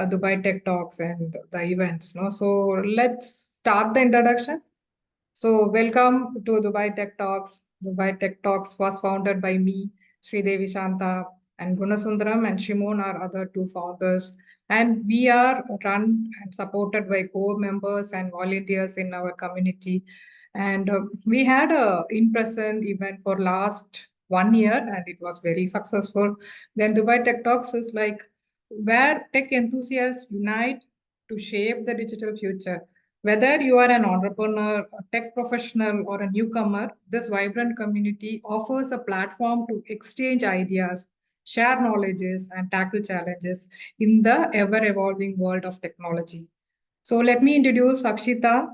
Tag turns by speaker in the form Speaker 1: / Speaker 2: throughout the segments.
Speaker 1: Dubai Tech Talks and the events. No, so let's start the introduction. So, welcome to Dubai Tech Talks. Dubai Tech Talks was founded by me, Sridevi Shanta, and Gunasundaram and Shimon are other two founders. And we are run and supported by core members and volunteers in our community. And we had a in-person event for last 1 year, and it was very successful. Then Dubai Tech Talks is like where tech enthusiasts unite to shape the digital future. Whether you are an entrepreneur, a tech professional, or a newcomer, this vibrant community offers a platform to exchange ideas, share knowledges, and tackle challenges in the ever evolving world of technology. So, let me introduce Akshita.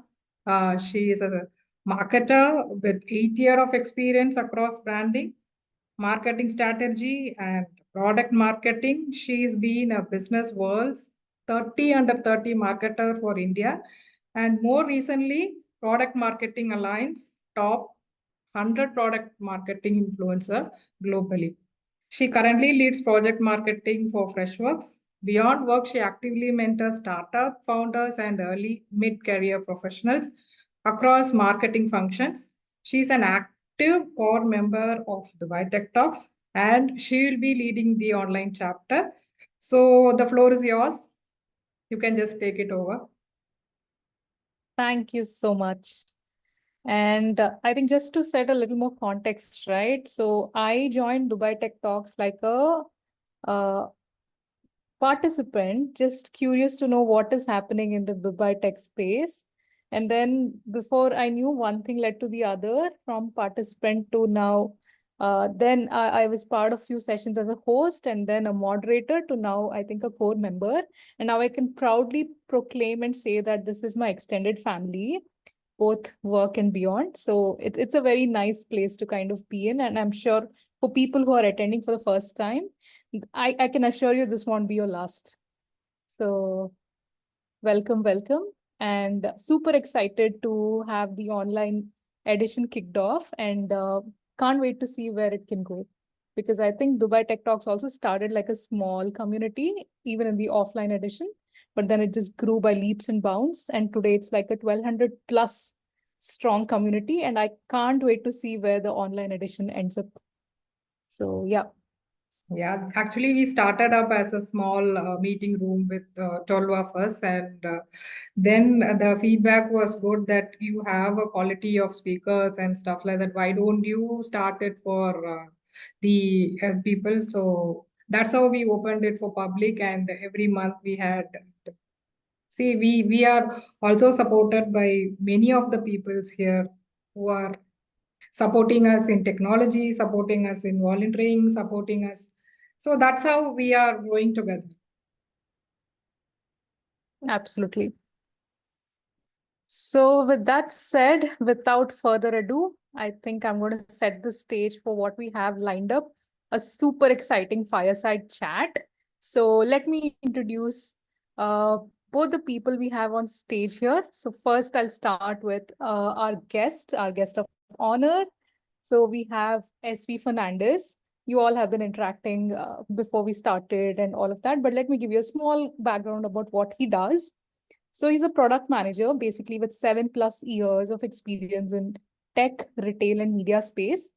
Speaker 1: She is a marketer with 8 years of experience across branding, marketing strategy, and product marketing. She's been a business world's 30 under 30 marketer for India, and more recently, Product Marketing Alliance top 100 product marketing influencer globally. She currently leads project marketing for Freshworks. Beyond work, she actively mentors startup founders and early mid-career professionals across marketing functions. She's an active core member of Dubai Tech Talks, and she will be leading the online chapter. So the floor is yours. You can just take it over.
Speaker 2: Thank you so much. And I think just to set a little more context, right? So I joined Dubai Tech Talks like a uh, participant, just curious to know what is happening in the Dubai tech space. And then before I knew, one thing led to the other, from participant to now. Then I was part of few sessions as a host and then a moderator to now I think a core member. And now I can proudly proclaim and say that this is my extended family, both work and beyond. So it's a very nice place to kind of be in. And I'm sure for people who are attending for the first time, I can assure you this won't be your last. So welcome, welcome. And super excited to have the online edition kicked off and can't wait to see where it can go. Because I think Dubai Tech Talks also started like a small community, even in the offline edition, but then it just grew by leaps and bounds. And today it's like a 1200 plus strong community. And I can't wait to see where the online edition ends up. So yeah.
Speaker 1: Yeah, actually, we started up as a small meeting room with 12 of us, and then the feedback was good that you have a quality of speakers and stuff like that. Why don't you start it for the people? So that's how we opened it for public, and every month we had. See, we are also supported by many of the peoples here who are supporting us in technology, supporting us in volunteering, supporting us. So that's how we are growing together.
Speaker 2: Absolutely. So with that said, without further ado, I think I'm going to set the stage for what we have lined up, a super exciting fireside chat. So let me introduce both the people we have on stage here. So first I'll start with our guest of honor. So we have SV Fernandez. You all have been interacting before we started and all of that, but let me give you a small background about what he does. So he's a product manager, basically with 7+ years of experience in tech, retail, and media space.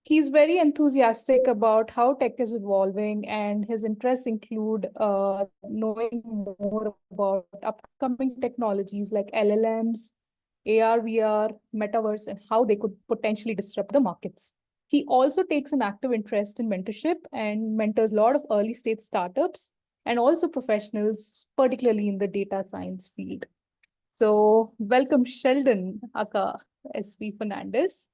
Speaker 2: He's very enthusiastic about how tech is evolving, and his interests include knowing more about upcoming technologies like LLMs, AR, VR, metaverse, and how they could potentially disrupt the markets. He also takes an active interest in mentorship and mentors a lot of early stage startups and also professionals, particularly in the data science field. So welcome, Sheldon, aka SV Fernandez.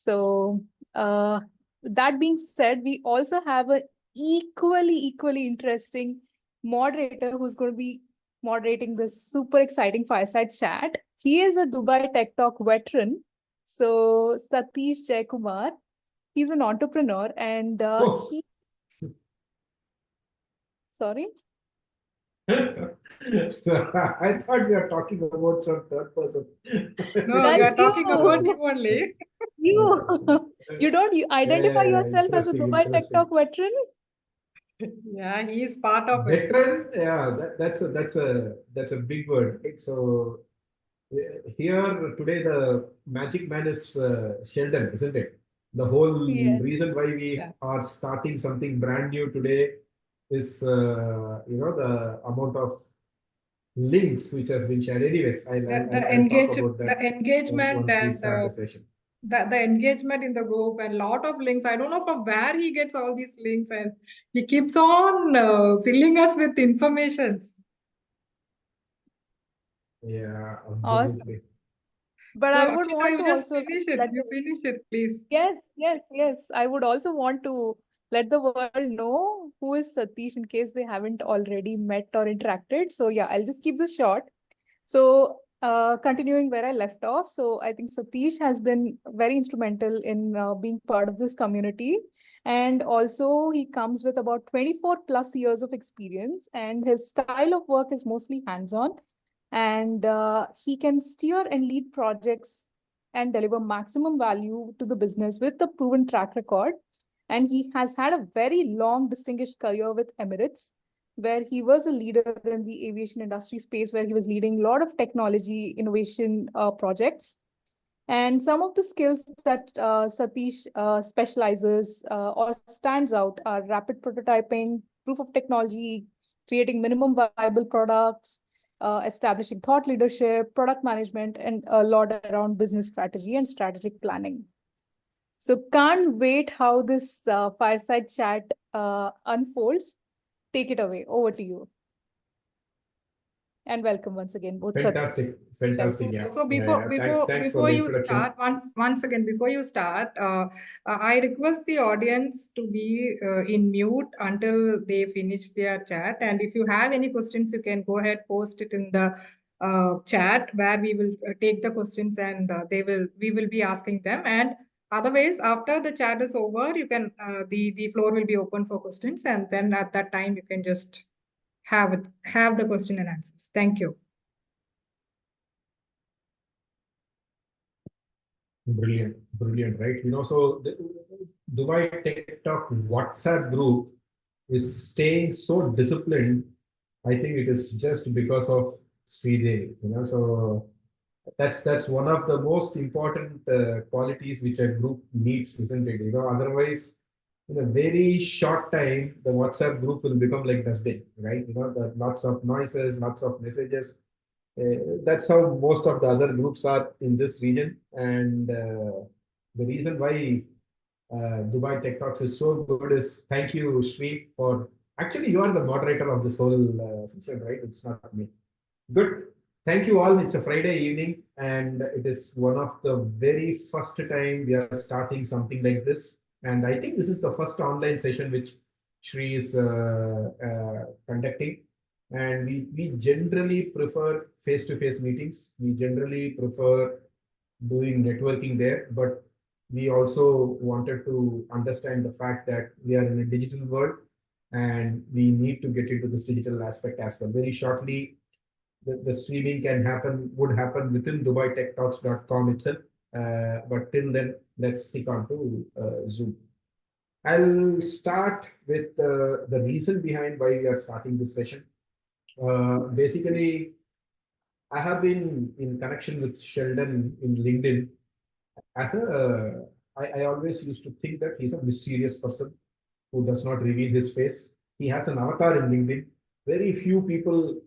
Speaker 2: So that being said, we also have an equally interesting moderator who's going to be moderating this super exciting fireside chat. He is a Dubai Tech Talk veteran. So Satish Jaykumar, he's an entrepreneur and he... Sorry?
Speaker 3: So I thought we are talking about some third person.
Speaker 1: No, we are talking about you only.
Speaker 2: You don't identify yourself as a Dubai Tech
Speaker 3: Interesting.
Speaker 2: Talk veteran?
Speaker 1: Yeah, he is part of it.
Speaker 3: Veteran, yeah, that's a big word. Right? So here today the magic man is Sheldon, isn't it? The whole
Speaker 2: Yes.
Speaker 3: reason why we
Speaker 1: Yeah.
Speaker 3: are starting something brand new today is the amount of links which has been shared. Anyways, I'll talk about
Speaker 1: The
Speaker 3: that
Speaker 1: engagement
Speaker 3: once we
Speaker 1: and
Speaker 3: start the session.
Speaker 1: the engagement in the group and lot of links. I don't know from where he gets all these links, and he keeps on filling us with informations.
Speaker 3: Yeah,
Speaker 2: Awesome.
Speaker 3: absolutely.
Speaker 2: But
Speaker 1: So
Speaker 2: I would
Speaker 1: Akshita,
Speaker 2: want
Speaker 1: you
Speaker 2: to
Speaker 1: just
Speaker 2: also
Speaker 1: finish it.
Speaker 2: let
Speaker 1: You finish it, please.
Speaker 2: yes. I would also want to let the world know who is Satish in case they haven't already met or interacted. So yeah, I'll just keep this short. So continuing where I left off, so I think Satish has been very instrumental in being part of this community. And also he comes with about 24 plus years of experience, and his style of work is mostly hands-on. And he can steer and lead projects and deliver maximum value to the business with a proven track record. And he has had a very long, distinguished career with Emirates, where he was a leader in the aviation industry space, where he was leading a lot of technology innovation projects. And some of the skills that Satish specializes or stands out are rapid prototyping, proof of technology, creating minimum viable products, establishing thought leadership, product management, and a lot around business strategy and strategic planning. So can't wait how this fireside chat unfolds. Take it away. Over to you. And welcome once again, both Satish
Speaker 3: Fantastic,
Speaker 2: and Sheldon.
Speaker 3: fantastic. Yeah,
Speaker 1: So
Speaker 3: yeah. Thanks for
Speaker 1: before
Speaker 3: the
Speaker 1: you
Speaker 3: introduction.
Speaker 1: start, once again before you start, I request the audience to be in mute until they finish their chat. And if you have any questions, you can go ahead, post it in the chat, where we will take the questions, and we will be asking them. And otherwise, after the chat is over, you can the floor will be open for questions, and then at that time you can just have the question and answers. Thank you.
Speaker 3: Brilliant, brilliant, right? So the Dubai Tech Talk WhatsApp group is staying so disciplined. I think it is just because of Sridevi, So that's one of the most important qualities which a group needs, isn't it? Otherwise, in a very short time, the WhatsApp group will become like dustbin, right? Lots of noises, lots of messages. That's how most of the other groups are in this region. And the reason why Dubai Tech Talks is so good is thank you, Sri, for actually you are the moderator of this whole session, right? It's not me. Good. Thank you all. It's a Friday evening, and it is one of the very first time we are starting something like this. And I think this is the first online session which Shri is conducting. And we generally prefer face-to-face meetings. We generally prefer doing networking there, but we also wanted to understand the fact that we are in a digital world and we need to get into this digital aspect as well. Very shortly, the streaming would happen within DubaiTechTalks.com itself. But till then, let's stick on to Zoom. I'll start with the reason behind why we are starting this session. Basically, I have been in connection with Sheldon in LinkedIn as I always used to think that he's a mysterious person who does not reveal his face. He has an avatar in LinkedIn. Very few people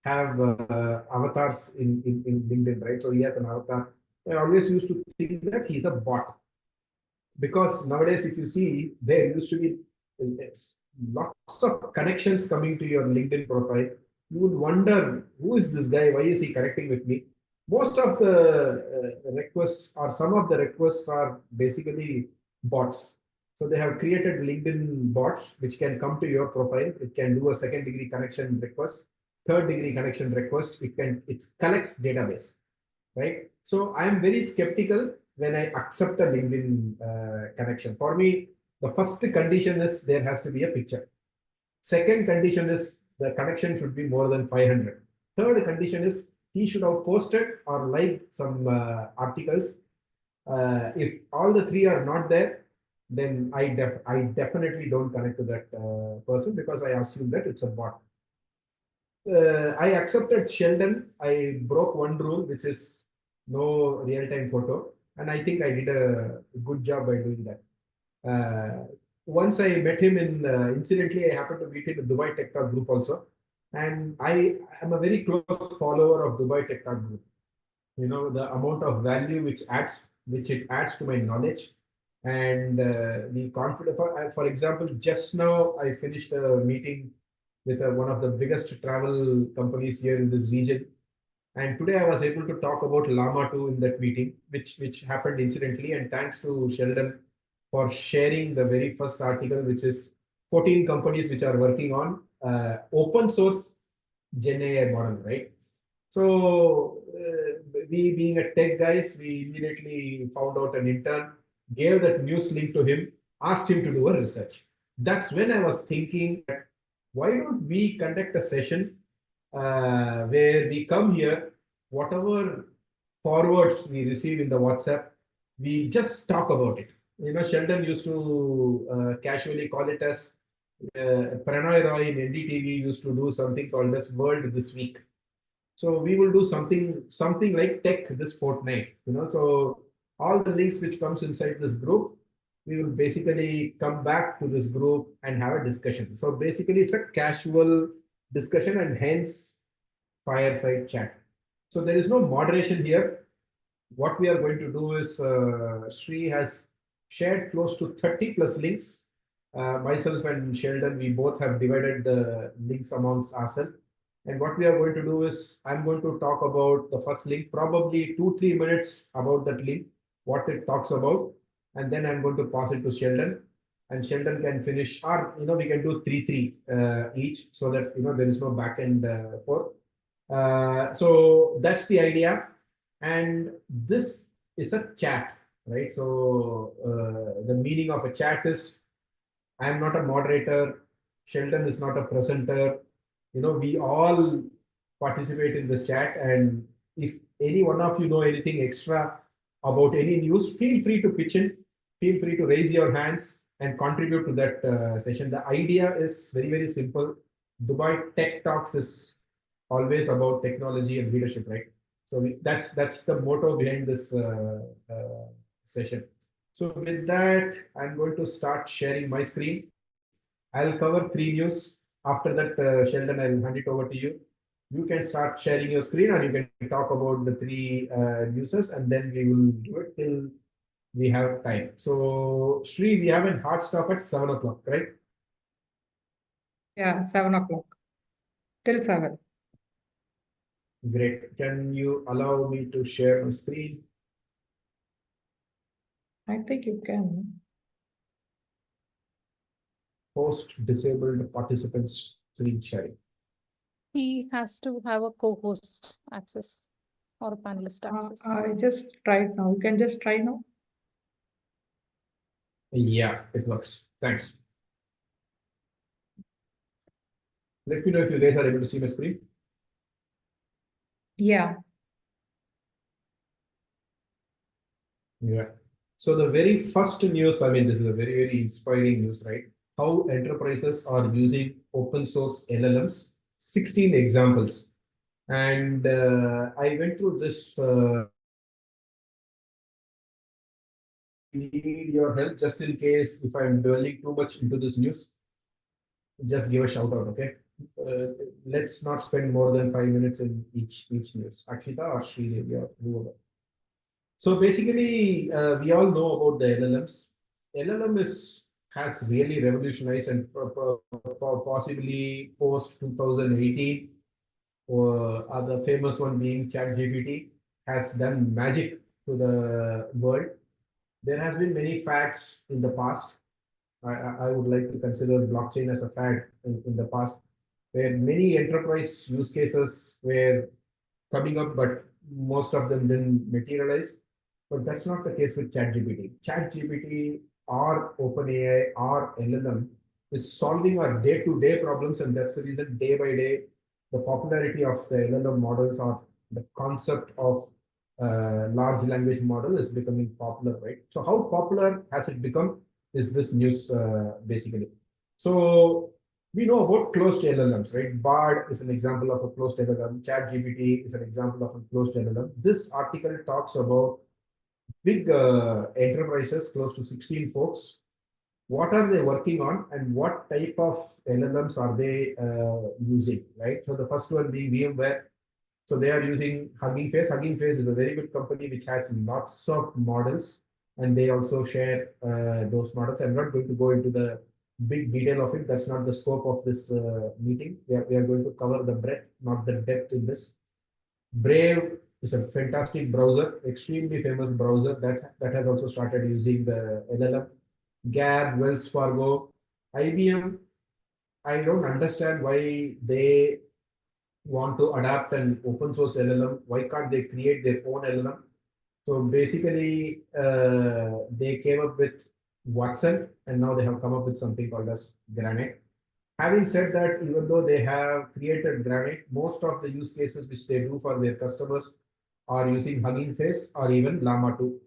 Speaker 3: have avatars in LinkedIn, right? So he has an avatar. I always used to think that he's a bot because nowadays, if you see, there used to be lots of connections coming to your LinkedIn profile. You would wonder, who is this guy? Why is he connecting with me? Most of the requests or some of the requests are basically bots. So they have created LinkedIn bots which can come to your profile. It can do a second degree connection request, third degree connection request. It collects database, right? So I'm very skeptical when I accept a LinkedIn connection. For me, the first condition is there has to be a picture. Second condition is the connection should be more than 500. Third condition is he should have posted or liked some articles. If all the three are not there, then I definitely don't connect to that person because I assume that it's a bot. I accepted Sheldon. I broke one rule, which is no real-time photo, and I think I did a good job by doing that. Once I met him in, incidentally, I happened to meet him in Dubai Tech Talk group also, and I am a very close follower of Dubai Tech Talk group. You know, the amount of value which it adds to my knowledge, and the confidence. For example, just now I finished a meeting with one of the biggest travel companies here in this region, and today I was able to talk about Llama 2 in that meeting, which happened incidentally. And thanks to Sheldon for sharing the very first article, which is 14 companies which are working on open source Gen AI model, right? So we being a tech guys, we immediately found out an intern, gave that news link to him, asked him to do a research. That's when I was thinking, why don't we conduct a session where we come here, whatever forwards we receive in the WhatsApp, we just talk about it. You know, Sheldon used to casually call it as Pranoy Roy in NDTV used to do something called as World This Week. So we will do something like tech this fortnight. You know, so all the links which comes inside this group, we will basically come back to this group and have a discussion. So basically, it's a casual discussion, and hence fireside chat. So there is no moderation here. What we are going to do is Sri has shared close to 30 plus links. Myself and Sheldon, we both have divided the links amongst ourselves. And what we are going to do is I'm going to talk about the first link, probably 2-3 minutes about that link, what it talks about. And then I'm going to pass it to Sheldon, and Sheldon can finish, or, you know, we can do 3-3 each, so that, you know, there is no back end for. So that's the idea. And this is a chat, right? So the meaning of a chat is I am not a moderator. Sheldon is not a presenter. You know, we all participate in this chat. And if any one of you know anything extra about any news, feel free to pitch in. Feel free to raise your hands and contribute to that session. The idea is very, very simple. Dubai Tech Talks is always about technology and leadership, right? So that's the motto behind this session. So with that, I'm going to start sharing my screen. I'll cover 3 news. After that, Sheldon, I'll hand it over to you. You can start sharing your screen, or you can talk about the 3 news, and then we will do it till we have time. So, Sri, we have a hard stop at 7 o'clock, right?
Speaker 1: Yeah, 7 o'clock till 7.
Speaker 3: Great. Can you allow me to share my screen?
Speaker 1: I think you can.
Speaker 3: Host disabled participants screen sharing.
Speaker 2: He has to have a co-host access or a panelist access.
Speaker 1: I just tried now. You can just try now.
Speaker 3: Yeah, it works. Thanks. Let me know if you guys are able to see my screen.
Speaker 1: Yeah.
Speaker 3: Yeah. So the very first news, I mean, this is a very, very inspiring news, right? How enterprises are using open source LLMs, 16 examples. And I went through this. Need your help just in case if I'm dwelling too much into this news. Just give a shout out, okay? Let's not spend more than 5 minutes in each news. Akshita or Sridevi or whoever. So basically, we all know about the LLMs. LLM has really revolutionized, and possibly post 2018, or the famous one being ChatGPT, has done magic to the world. There has been many fads in the past. I would like to consider blockchain as a fad in the past, where many enterprise use cases were coming up, but most of them didn't materialize. But that's not the case with ChatGPT. ChatGPT or OpenAI or LLM is solving our day-to-day problems, and that's the reason day by day the popularity of the LLM models, or the concept of large language model, is becoming popular, right? So how popular has it become is this news basically. So we know about closed LLMs, right? Bard is an example of a closed LLM. ChatGPT is an example of a closed LLM. This article talks about big enterprises, close to 16 folks. What are they working on, and what type of LLMs are they using, right? So the first one being VMware. So they are using Hugging Face. Hugging Face is a very good company which has lots of models, and they also share those models. I'm not going to go into the big detail of it. That's not the scope of this meeting. We are going to cover the breadth, not the depth in this. Brave is a fantastic browser, extremely famous browser that has also started using the LLM. Gab, Wells Fargo, IBM. I don't understand why they want to adapt an open source LLM. Why can't they create their own LLM? So basically, they came up with Watson, and now they have come up with something called as Granite. Having said that, even though they have created Granite, most of the use cases which they do for their customers are using Hugging Face or even Llama 2.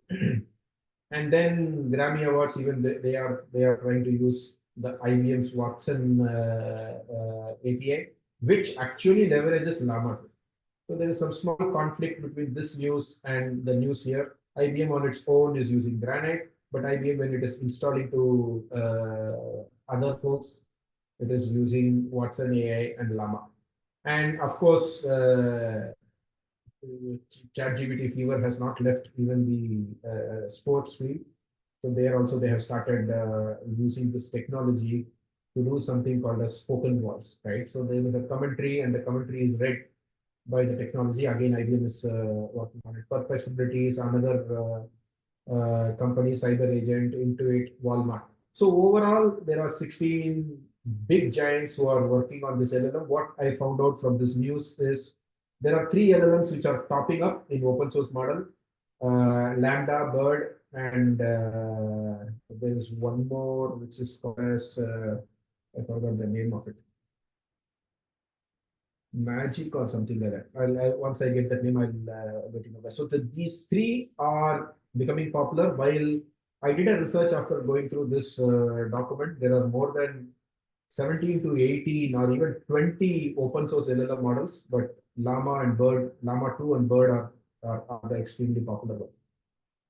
Speaker 3: And then Grammy Awards, even they are trying to use the IBM's Watson API, which actually leverages Llama 2. So there is some small conflict between this news and the news here. IBM on its own is using Granite, but IBM, when it is installing to other folks, it is using Watson AI and Llama. And of course, ChatGPT fever has not left even the sports field. So there also they have started using this technology to do something called a spoken voice, right? So there is a commentary, and the commentary is read by the technology. Again, IBM is working on it. Perplexity is another company, Cyber Agent, Intuit, Walmart. So overall, there are 16 big giants who are working on this LLM. What I found out from this news is there are 3 LLMs which are topping up in open source model, Lambda, Bird, and there is one more which is called as, I forgot the name of it. Magic or something like that. Once I get that name, I'll let you know. So these 3 are becoming popular. While I did a research after going through this document, there are more than 17 to 18 or even 20 open source LLM models, but Llama 2 and Bird are the extremely popular ones.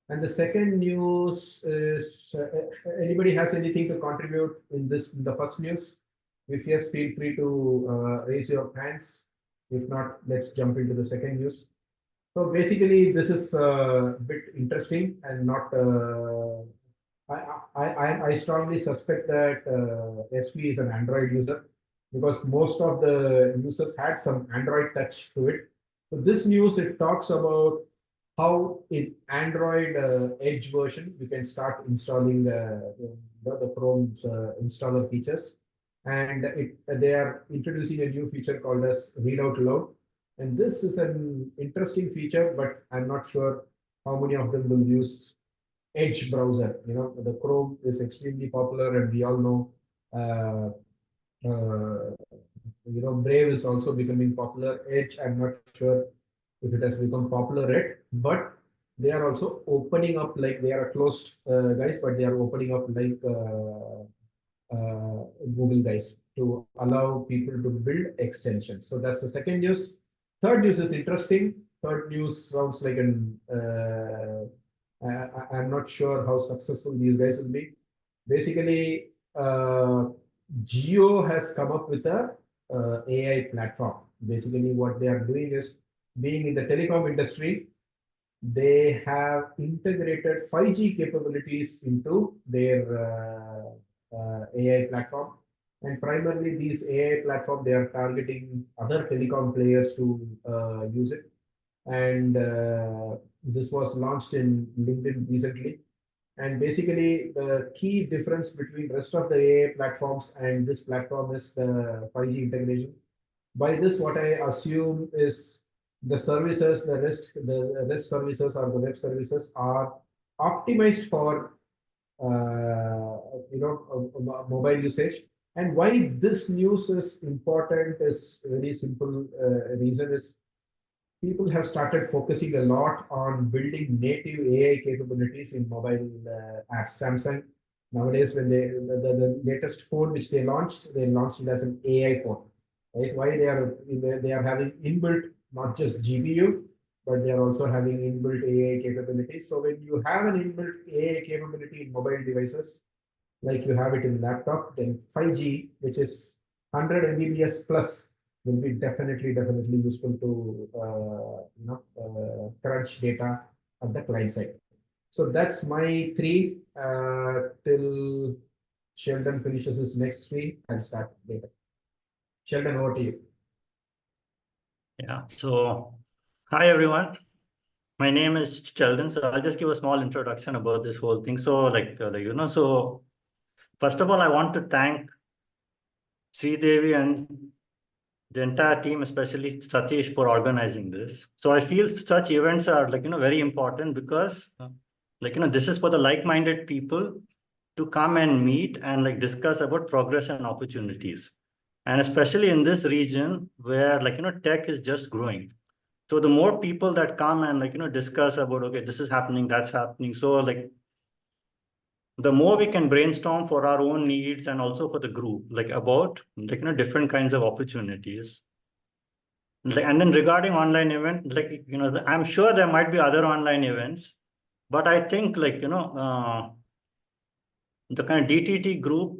Speaker 3: And the second news is, anybody has anything to contribute in the first news? If yes, feel free to raise your hands. If not, let's jump into the second news. So basically, this is a bit interesting and not. I strongly suspect that SV is an Android user, because most of the users had some Android touch to it. So this news, it talks about how in Android Edge version you can start installing the Chrome's installer features, and they are introducing a new feature called as Read Out Loud, and this is an interesting feature, but I'm not sure how many of them will use Edge browser. The Chrome is extremely popular, and we all know. Brave is also becoming popular. Edge, I'm not sure if it has become popular yet, but they are also opening up, like they are closed guys, but they are opening up like Google guys to allow people to build extensions. So that's the second news. Third news is interesting. Third news sounds like an I'm not sure how successful these guys will be. Basically, Geo has come up with a AI platform. Basically, what they are doing is, being in the telecom industry, they have integrated 5G capabilities into their AI platform. And primarily, these AI platform, they are targeting other telecom players to use it. And this was launched in LinkedIn recently. And basically, the key difference between rest of the AI platforms and this platform is the 5G integration. By this, what I assume is the services, the REST services or the web services are optimized for mobile usage. And why this news is important is very simple. Reason is, people have started focusing a lot on building native AI capabilities in mobile apps. Samsung Nowadays, when the latest phone which they launched it as an AI phone, right? Why they are having inbuilt not just GPU, but they are also having inbuilt AI capabilities. So when you have an inbuilt AI capability in mobile devices, like you have it in laptop, then 5G, which is 100 Mbps plus, will be definitely useful to crunch data at the client side. So that's my three. Till Sheldon finishes his next three, I'll start later. Sheldon, over to you.
Speaker 4: Yeah. So, hi everyone. My name is Sheldon. So I'll just give a small introduction about this whole thing. So, so first of all, I want to thank Devi and the entire team, especially Satish, for organizing this. So I feel such events are very important because this is for the like-minded people to come and meet and discuss about progress and opportunities. And especially in this region where tech is just growing. So the more people that come and discuss about, okay, this is happening, that's happening. So the more we can brainstorm for our own needs and also for the group, about different kinds of opportunities. And then regarding online event, I'm sure there might be other online events, but I think the kind of DTT group,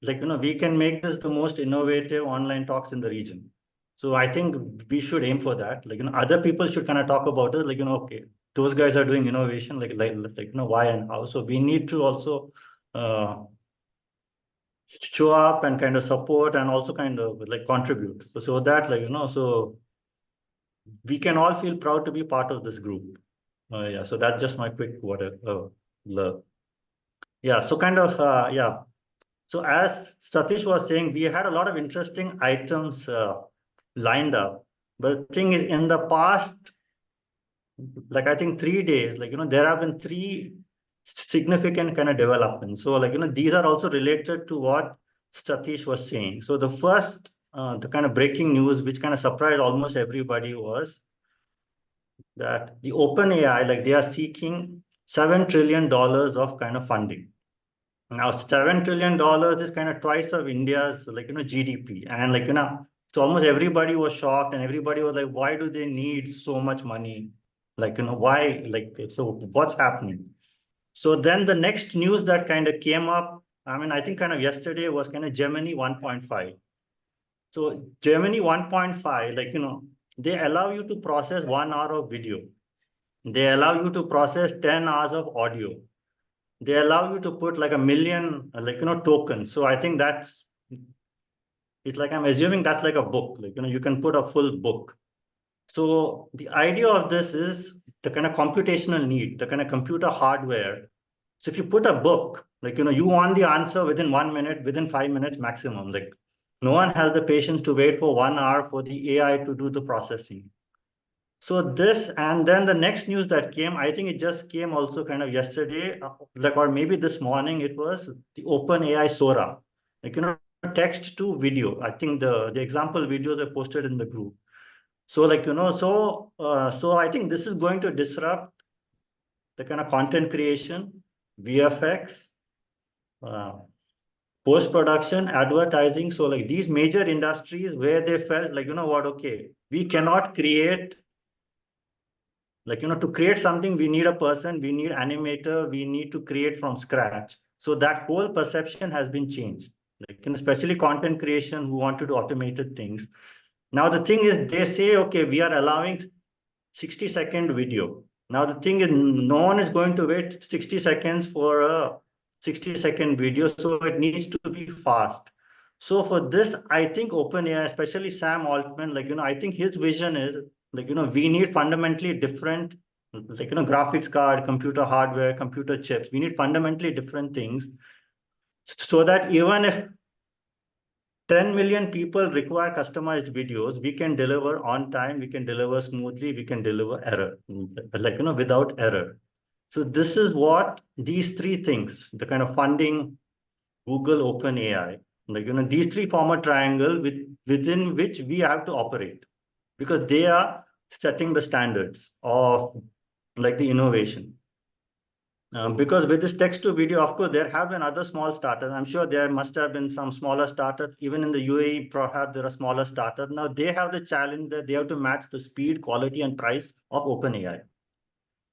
Speaker 4: we can make this the most innovative online talks in the region. So I think we should aim for that. Other people should kind of talk about it. Okay, those guys are doing innovation, why and how. So we need to also show up and kind of support and also kind of contribute. So that so we can all feel proud to be part of this group. Yeah. So that's just my quick whatever. Yeah. So kind of yeah. So as Satish was saying, we had a lot of interesting items lined up. But the thing is, in the past, I think 3 days, there have been three significant kind of developments. So these are also related to what Satish was saying. So the first, the kind of breaking news, which kind of surprised almost everybody, was that the OpenAI, they are seeking $7 trillion of kind of funding. Now, $7 trillion is kind of twice of India's GDP. And so almost everybody was shocked and everybody was like, why do they need so much money? Why, so what's happening? So then the next news that kind of came up, I mean, I think kind of yesterday was kind of Gemini 1.5. So Gemini 1.5, they allow you to process 1 hour of video. They allow you to process 10 hours of audio. They allow you to put like 1 million, tokens. So I think it's I'm assuming that's like a book, you can put a full book. So the idea of this is the kind of computational need, the kind of computer hardware. So if you put a book, you want the answer within 1 minute, within 5 minutes maximum. No one has the patience to wait for 1 hour for the AI to do the processing. So this, and then the next news that came, I think it just came also kind of yesterday, or maybe this morning, it was the OpenAI Sora, text to video. I think the example videos are posted in the group. So so I think this is going to disrupt the kind of content creation, VFX, post-production, advertising. So these major industries where they felt what, okay, we cannot create to create something, we need a person, we need animator, we need to create from scratch. So that whole perception has been changed, especially content creation who want to do automated things. Now, the thing is, they say, okay, we are allowing 60-second video. Now, the thing is, no one is going to wait 60 seconds for a 60-second video. So it needs to be fast. So for this, I think OpenAI, especially Sam Altman, I think his vision is we need fundamentally different, graphics card, computer hardware, computer chips. We need fundamentally different things so that even if 10 million people require customized videos, we can deliver on time, we can deliver smoothly, we can deliver error, without error. So this is what these three things, the kind of funding, Google, OpenAI, these three form a triangle within which we have to operate, because they are setting the standards of the innovation. Because with this text to video, of course, there have been other small startups. I'm sure there must have been some smaller startups. Even in the UAE, perhaps there are smaller startups. Now they have the challenge that they have to match the speed, quality, and price of OpenAI.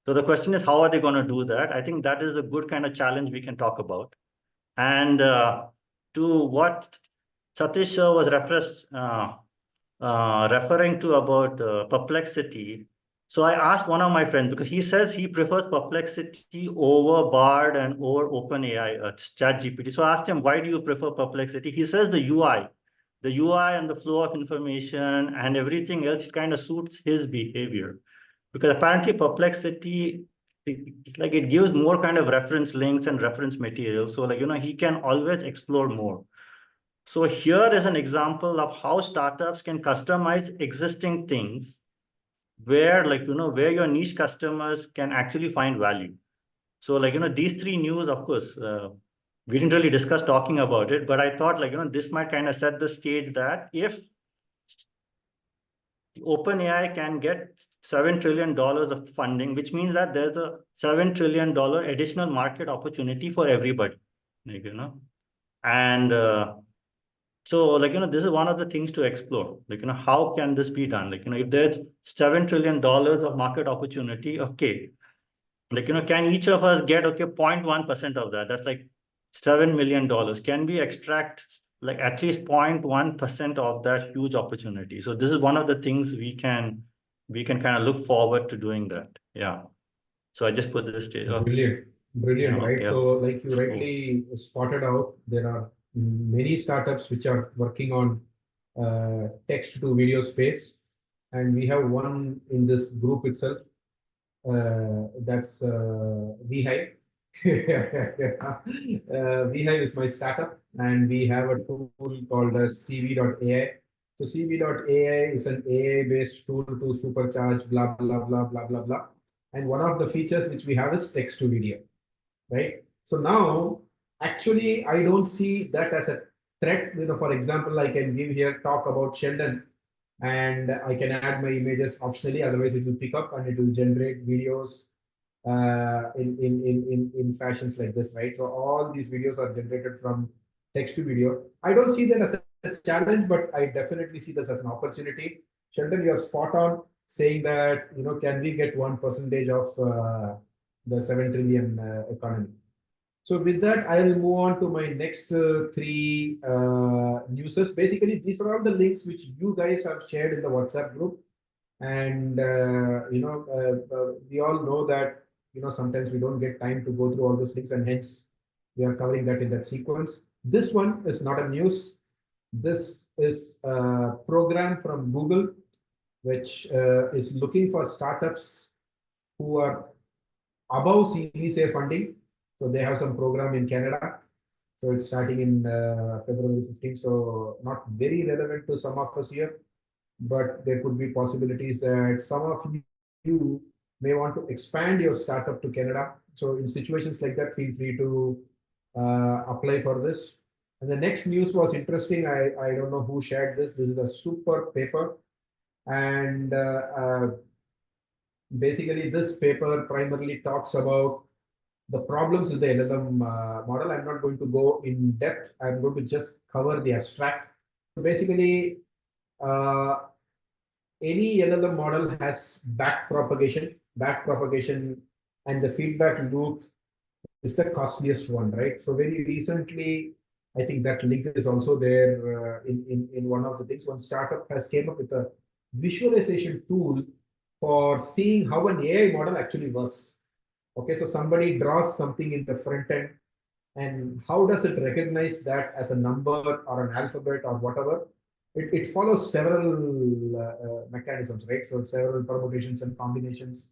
Speaker 4: So the question is, how are they going to do that? I think that is a good kind of challenge we can talk about. And to what Satish was referring to about Perplexity. So I asked one of my friends, because he says he prefers Perplexity over Bard and over OpenAI, ChatGPT. So I asked him, why do you prefer Perplexity? He says the UI. The UI and the flow of information and everything else, it kind of suits his behavior. Because apparently Perplexity, it's like it gives more kind of reference links and reference material. So like, he can always explore more. So here is an example of how startups can customize existing things where where your niche customers can actually find value. So like, these three news, of course, we didn't really discuss talking about it, but I thought this might kind of set the stage that if OpenAI can get $7 trillion of funding, which means that there's a $7 trillion additional market opportunity for everybody, and so this is one of the things to explore, how can this be done? If there's $7 trillion of market opportunity, okay, can each of us get 0.1% of that? That's like $7 million. Can we extract at least 0.1% of that huge opportunity? So this is one of the things we can kind of look forward to doing that. Yeah. So I just put this stage.
Speaker 3: Brilliant,
Speaker 4: Yeah,
Speaker 3: right?
Speaker 4: okay.
Speaker 3: So like you rightly spotted out, there are many startups which are working on text to video space, and we have one in this group itself. That's Beehive. Beehive is my startup, and we have a tool called CV.ai. So CV.ai is an AI-based tool to supercharge blah blah blah blah blah blah. And one of the features which we have is text to video, right? So now, actually, I don't see that as a threat. For example, I can give here talk about Sheldon, and I can add my images optionally. Otherwise, it will pick up and it will generate videos in fashions like this, right? So all these videos are generated from text to video. I don't see that as a challenge, but I definitely see this as an opportunity. Sheldon, you're spot on saying that, can we get 1% of the 7 trillion economy? So with that, I'll move on to my next three newses. Basically, these are all the links which you guys have shared in the WhatsApp group. And, we all know that, sometimes we don't get time to go through all those links, and hence we are covering that in that sequence. This one is not a news. This is a program from Google, which is looking for startups who are above Series A funding. So they have some program in Canada. So it's starting in February 15th. So not very relevant to some of us here, but there could be possibilities that some of you may want to expand your startup to Canada. So in situations like that, feel free to apply for this. And the next news was interesting. I don't know who shared this. This is a super paper. And basically, this paper primarily talks about the problems with the LLM model. I'm not going to go in depth. I'm going to just cover the abstract. So basically, any LLM model has back propagation, and the feedback loop is the costliest one, right? So very recently, I think that link is also there in one of the things. One startup has came up with a visualization tool for seeing how an AI model actually works. Okay, so somebody draws something in the front end, and how does it recognize that as a number or an alphabet or whatever? It follows several mechanisms, right? So several permutations and combinations.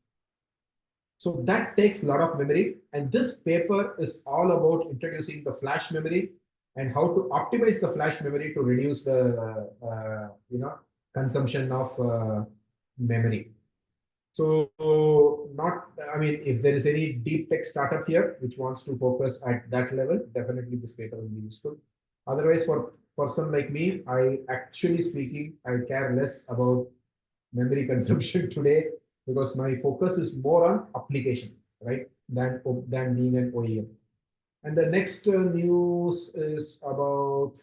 Speaker 3: So that takes a lot of memory, and this paper is all about introducing the flash memory and how to optimize the flash memory to reduce the consumption of memory. So if there is any deep tech startup here which wants to focus at that level, definitely this paper will be useful. Otherwise, for a person like me, I care less about memory consumption today, because my focus is more on application. right, than being an OEM. And the next news is about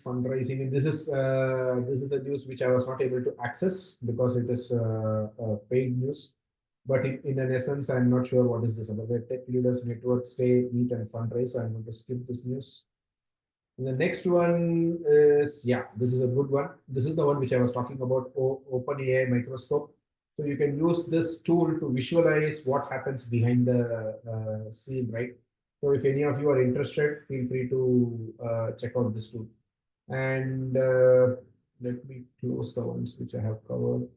Speaker 3: fundraising, and this is a news which I was not able to access because it is paid news. But in an essence, I'm not sure what is this about. The tech leaders network stay, meet, and fundraise. So I'm going to skip this news. And the next one is, yeah, this is a good one. This is the one which I was talking about, OpenAI microscope. So you can use this tool to visualize what happens behind the scene, right? So if any of you are interested, feel free to check out this tool. And let me close the ones which I have covered.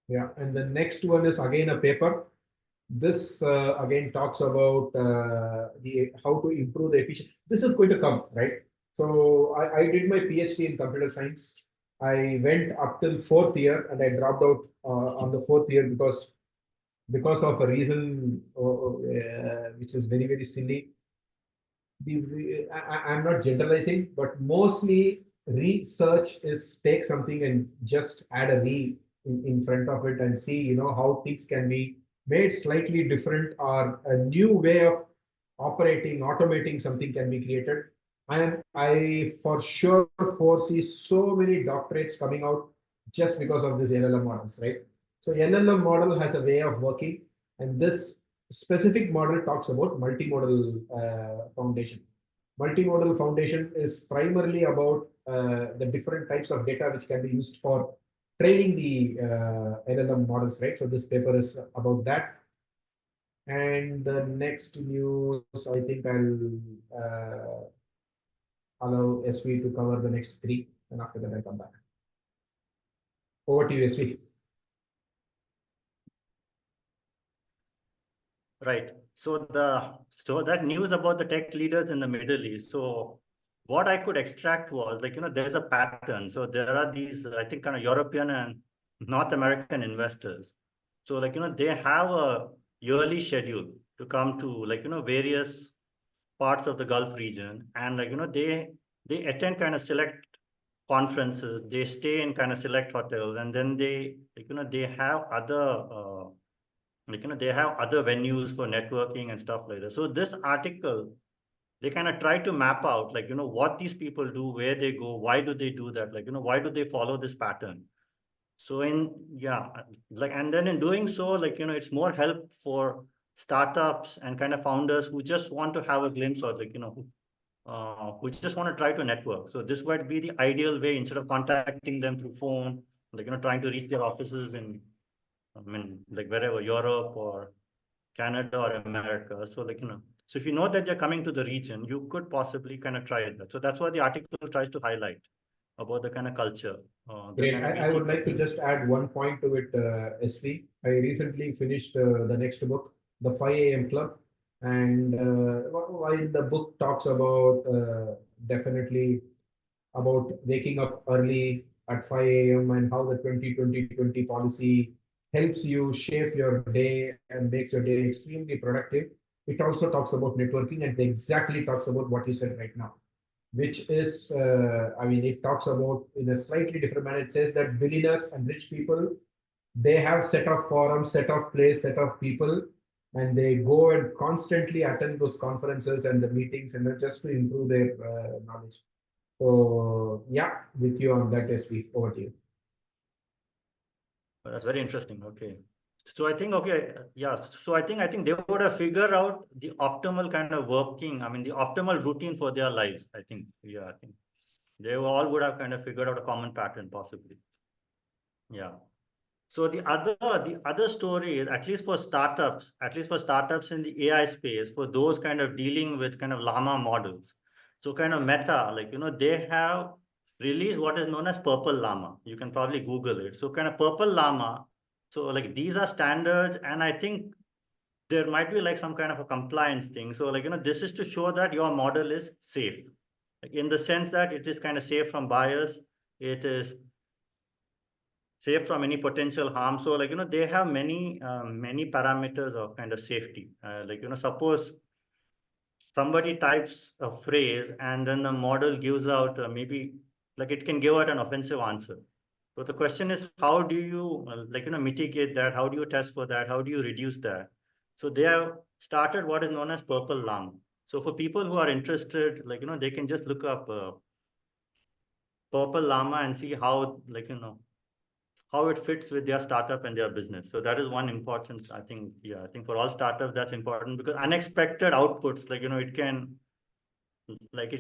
Speaker 3: Yeah, and the next one is again a paper. This again talks about the how to improve the efficiency. This is going to come, right? So I did my PhD in computer science. I went up till fourth year and I dropped out on the fourth year because of a reason which is very, very silly. I'm not generalizing, but mostly research is take something and just add a re in front of it and see, how things can be made slightly different or a new way of operating, automating something can be created. I for sure foresee so many doctorates coming out just because of this LLM models, right? So LLM model has a way of working, and this specific model talks about multimodal foundation. Multimodal foundation is primarily about the different types of data which can be used for training the LLM models, right? So this paper is about that. And the next news, I think I'll allow SV to cover the next three, and after that I'll come back. Over to you, SV.
Speaker 4: Right. So that news about the tech leaders in the Middle East. So what I could extract was like, there's a pattern. So there are these, I think, kind of European and North American investors. So like, they have a yearly schedule to come to like, various parts of the Gulf region. And like, they attend kind of select conferences, they stay in kind of select hotels, and then they, like, they have other, they have other venues for networking and stuff like that. So this article, they kind of try to map out, like, what these people do, where they go, why do they do that, like, why do they follow this pattern. So and then in doing so, like, it's more help for startups and kind of founders who just want to have a glimpse of, like, who just want to try to network. So this might be the ideal way, instead of contacting them through phone, like, trying to reach their offices in, I mean, like wherever, Europe or Canada or America. So like, so if you know that they're coming to the region, you could possibly kind of try that. So that's what the article tries to highlight about the kind of culture. The
Speaker 3: Great.
Speaker 4: kind of
Speaker 3: I
Speaker 4: VC
Speaker 3: would like to
Speaker 4: culture.
Speaker 3: just add one point to it, SV. I recently finished the next book, The 5 a.m. Club. And while the book talks about definitely about waking up early at 5 a.m. and how the 20-20-20 policy helps you shape your day and makes your day extremely productive. It also talks about networking and exactly talks about what you said right now, which is, I mean, it talks about in a slightly different manner. It says that billionaires and rich people, they have set of forums, set of place, set of people, and they go and constantly attend those conferences and the meetings and just to improve their knowledge. So yeah, with you on that, SV, over to you.
Speaker 4: That's very interesting. Okay. So I think, okay, yeah. So I think they would have figured out the optimal kind of working, I mean, the optimal routine for their lives. I think, yeah, I think they all would have kind of figured out a common pattern, possibly. Yeah. So the other story is, at least for startups in the AI space, for those kind of dealing with kind of llama models. So kind of Meta, like, they have released what is known as Purple Llama. You can probably Google it. So kind of Purple Llama. So like these are standards, and I think there might be like some kind of a compliance thing. So like, this is to show that your model is safe, like in the sense that it is kind of safe from bias. It is safe from any potential harm. So like, they have many parameters of kind of safety. Like, suppose somebody types a phrase and then the model gives out maybe like it can give out an offensive answer. So the question is, how do you mitigate that? How do you test for that? How do you reduce that? So they have started what is known as Purple Llama. So for people who are interested, they can just look up Purple Llama and see how how it fits with their startup and their business. So that is one important, I think, I think for all startups that's important, because unexpected outputs, it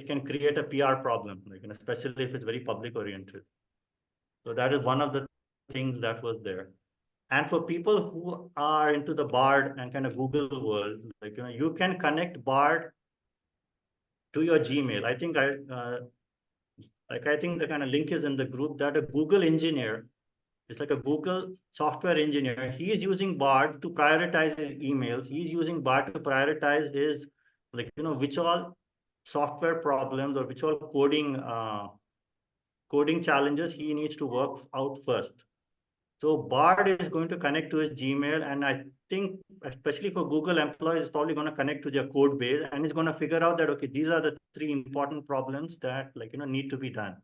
Speaker 4: can create a PR problem, especially if it's very public oriented. So that is one of the things that was there. And for people who are into the Bard and kind of Google world, you can connect Bard to your Gmail. I think the kind of link is in the group, that a Google engineer, it's like a Google software engineer. He is using Bard to prioritize his emails. He's using Bard to prioritize his, which all software problems or which all coding challenges he needs to work out first. So Bard is going to connect to his Gmail, and I think especially for Google employees, it's probably going to connect to their code base, and it's going to figure out that, okay, these are the 3 important problems that need to be done.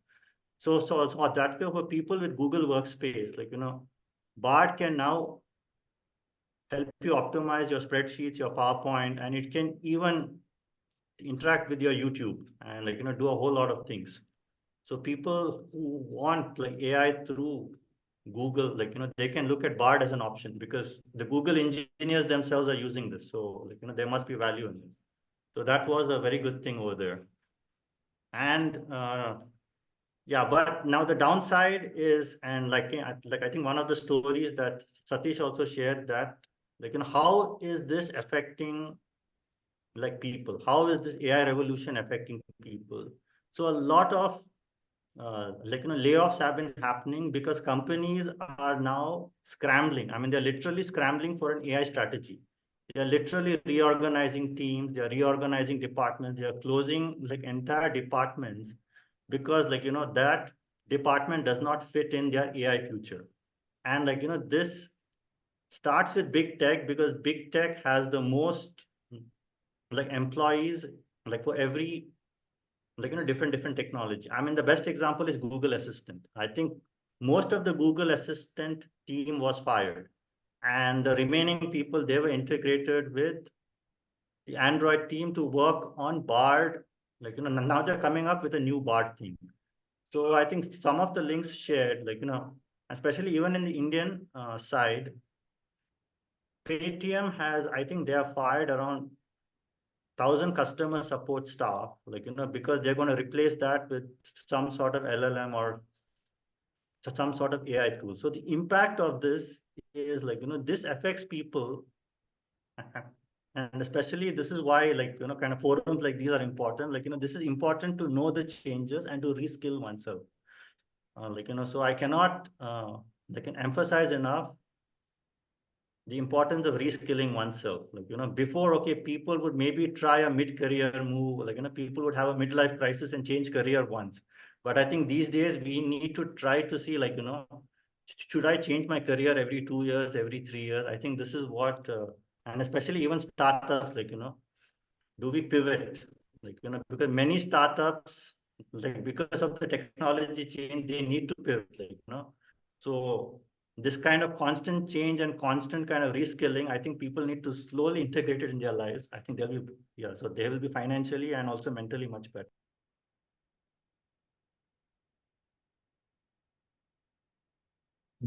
Speaker 4: So that way for people with Google Workspace, Bard can now help you optimize your spreadsheets, your PowerPoint, and it can even interact with your YouTube and do a whole lot of things. So people who want AI through Google, they can look at Bard as an option, because the Google engineers themselves are using this. So there must be value in it. So that was a very good thing over there. And yeah, but now the downside is, and I think one of the stories that Satish also shared, that how is this affecting people? How is this AI revolution affecting people? So a lot of layoffs have been happening because companies are now scrambling. I mean, they're literally scrambling for an AI strategy. They're literally reorganizing teams, they're reorganizing departments, they're closing entire departments, because that department does not fit in their AI future. And this starts with big tech, because big tech has the most employees for every different technology. I mean, the best example is Google Assistant. I think most of the Google Assistant team was fired, and the remaining people, they were integrated with the Android team to work on Bard. Now they're coming up with a new Bard thing. So I think some of the links shared, especially even in the Indian side, Paytm has, I think they have fired around 1,000 customer support staff, because they're going to replace that with some sort of LLM or some sort of AI tool. So the impact of this is this affects people. And especially this is why kind of forums like these are important. This is important to know the changes and to reskill oneself. So I cannot emphasize enough the importance of reskilling oneself. Before, okay, people would maybe try a mid-career move, people would have a midlife crisis and change career once. But I think these days we need to try to see, should I change my career every 2 years, every 3 years? I think this is what, and especially even startups, do we pivot? Because many startups, because of the technology change, they need to pivot, So this kind of constant change and constant kind of reskilling, I think people need to slowly integrate it in their lives. I think they'll be, so they will be financially and also mentally much better.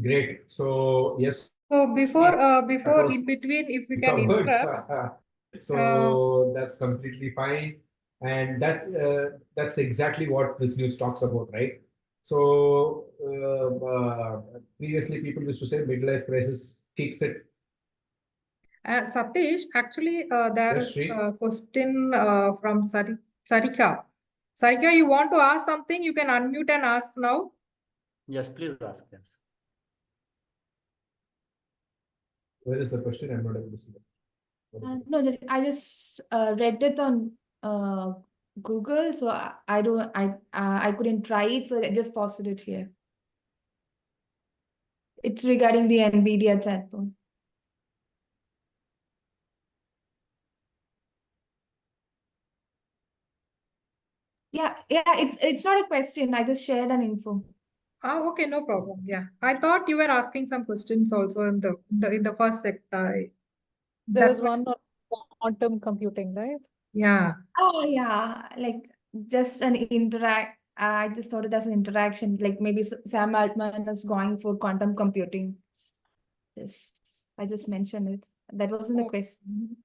Speaker 3: Great. So yes.
Speaker 1: So before
Speaker 3: was
Speaker 1: in between, if we can
Speaker 3: covered.
Speaker 1: interrupt.
Speaker 3: So that's completely fine, and that's exactly what this news talks about, right? So previously people used to say midlife crisis kicks it.
Speaker 1: Satish, actually, there
Speaker 3: Yes,
Speaker 1: is
Speaker 3: Sri.
Speaker 1: a question from Sarika. Sarika, you want to ask something? You can unmute and ask now.
Speaker 4: Yes, please ask. Yes.
Speaker 3: Where is the question? I'm not able to see that.
Speaker 5: No, I just read it on Google, so I couldn't try it, so I just posted it here. It's regarding the NVIDIA chatbot. Yeah, it's not a question. I just shared an info.
Speaker 1: Okay, no problem. Yeah, I thought you were asking some questions also in the first sector.
Speaker 2: There
Speaker 1: That's
Speaker 2: was
Speaker 1: why.
Speaker 2: one on quantum computing, right?
Speaker 1: Yeah.
Speaker 5: Oh yeah, like just an interact. I just thought it as an interaction. Like maybe Sam Altman is going for quantum computing. Yes, I just mentioned it. That wasn't the
Speaker 1: Oh,
Speaker 5: question.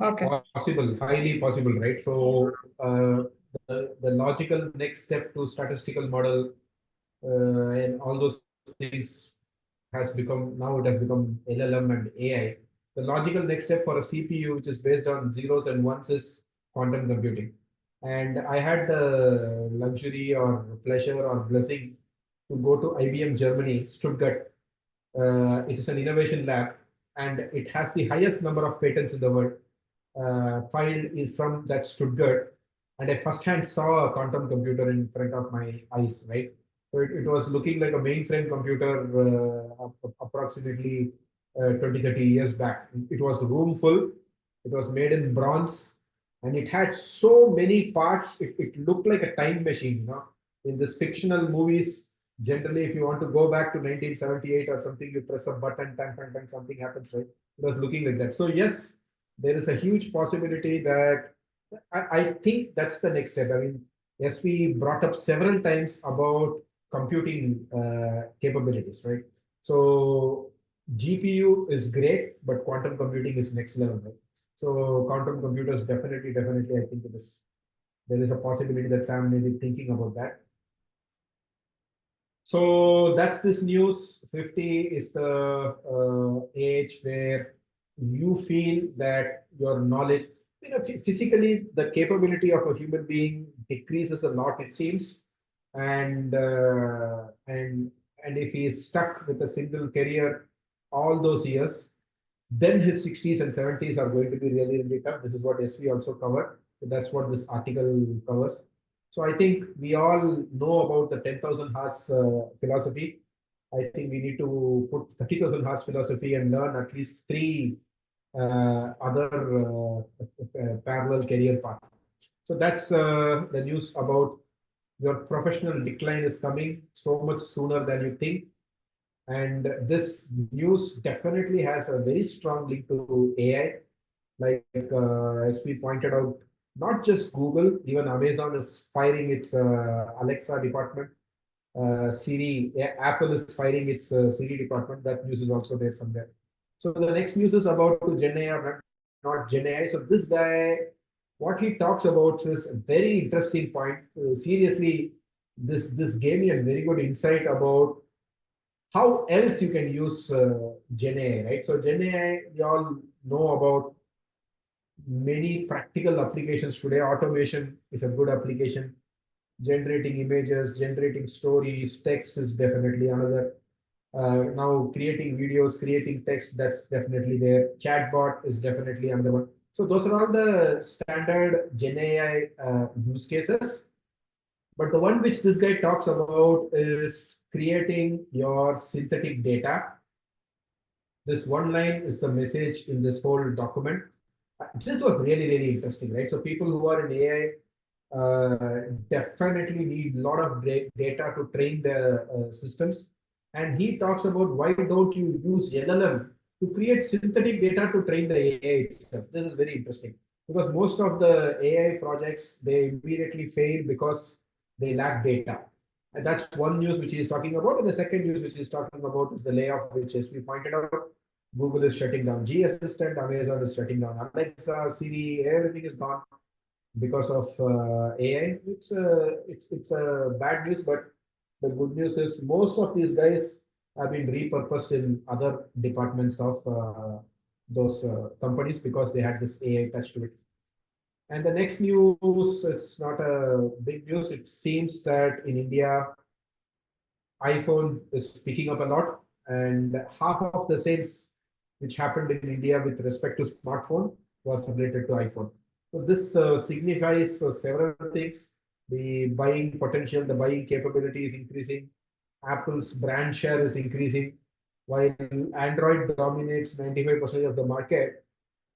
Speaker 1: okay.
Speaker 3: Possible, highly possible, right? So the logical next step to statistical model and all those things has become, now it has become LLM and AI. The logical next step for a CPU, which is based on zeros and ones, is quantum computing. And I had the luxury or pleasure or blessing to go to IBM Germany, Stuttgart. It is an innovation lab, and it has the highest number of patents in the world filed is from that Stuttgart, and I firsthand saw a quantum computer in front of my eyes, right? So it was looking like a mainframe computer approximately 20, 30 years back. It was room full, it was made in bronze, and it had so many parts, it looked like a time machine, you know. In this fictional movies, generally, if you want to go back to 1978 or something, you press a button, something happens, right? It was looking like that. So yes, there is a huge possibility that I think that's the next step. I mean, yes, we brought up several times about computing capabilities, right? So GPU is great, but quantum computing is next level, right? So quantum computers definitely, I think there is a possibility that Sam may be thinking about that. So that's this news. 50 is the age where you feel that your knowledge, physically, the capability of a human being decreases a lot, it seems. And if he is stuck with a single career all those years, then his 60s and 70s are going to be really, really tough. This is what SV also covered. So that's what this article covers. So I think we all know about the 10,000 hours philosophy. I think we need to put 30,000 hours philosophy and learn at least three other parallel career paths. So that's the news about your professional decline is coming so much sooner than you think. And this news definitely has a very strong link to AI. Like as we pointed out, not just Google, even Amazon is firing its Alexa department. Siri, Apple is firing its Siri department. That news is also there somewhere. So the next news is about Gen AI or not Gen AI. So this guy, what he talks about is a very interesting point. Seriously, this gave me a very good insight about how else you can use Gen AI, right? So Gen AI, we all know about many practical applications today. Automation is a good application. Generating images, generating stories, text is definitely another. Now creating videos, creating text, that's definitely there. Chatbot is definitely another one. So those are all the standard Gen AI use cases. But the one which this guy talks about is creating your synthetic data. This one line is the message in this whole document. This was really, really interesting, right? So people who are in AI definitely need a lot of data to train their systems. And he talks about why don't you use LLM to create synthetic data to train the AI itself. This is very interesting because most of the AI projects, they immediately fail because they lack data. And that's one news which he is talking about. And the second news which he is talking about is the layoff, which, as we pointed out, Google is shutting down G Assistant, Amazon is shutting down Alexa, Siri, everything is gone because of AI. It's a bad news, but the good news is most of these guys have been repurposed in other departments of those companies because they had this AI touch to it. And the next news, it's not a big news. It seems that in India, iPhone is picking up a lot, and half of the sales which happened in India with respect to smartphone was related to iPhone. So this signifies several things. The buying potential, the buying capability is increasing. Apple's brand share is increasing, while Android dominates 95% of the market.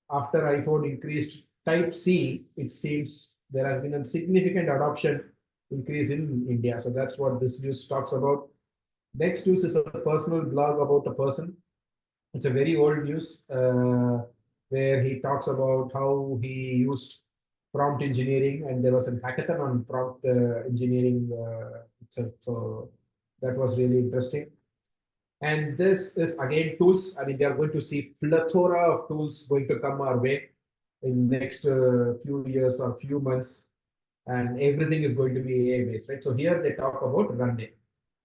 Speaker 3: After iPhone increased Type C, it seems there has been a significant adoption increase in India. So that's what this news talks about. Next news is a personal blog about a person. It's a very old news where he talks about how he used prompt engineering, and there was a hackathon on prompt engineering itself. So that was really interesting. And this is again tools. I mean, they are going to see plethora of tools going to come our way in next few years or few months, and everything is going to be AI based, right? So here they talk about Runway.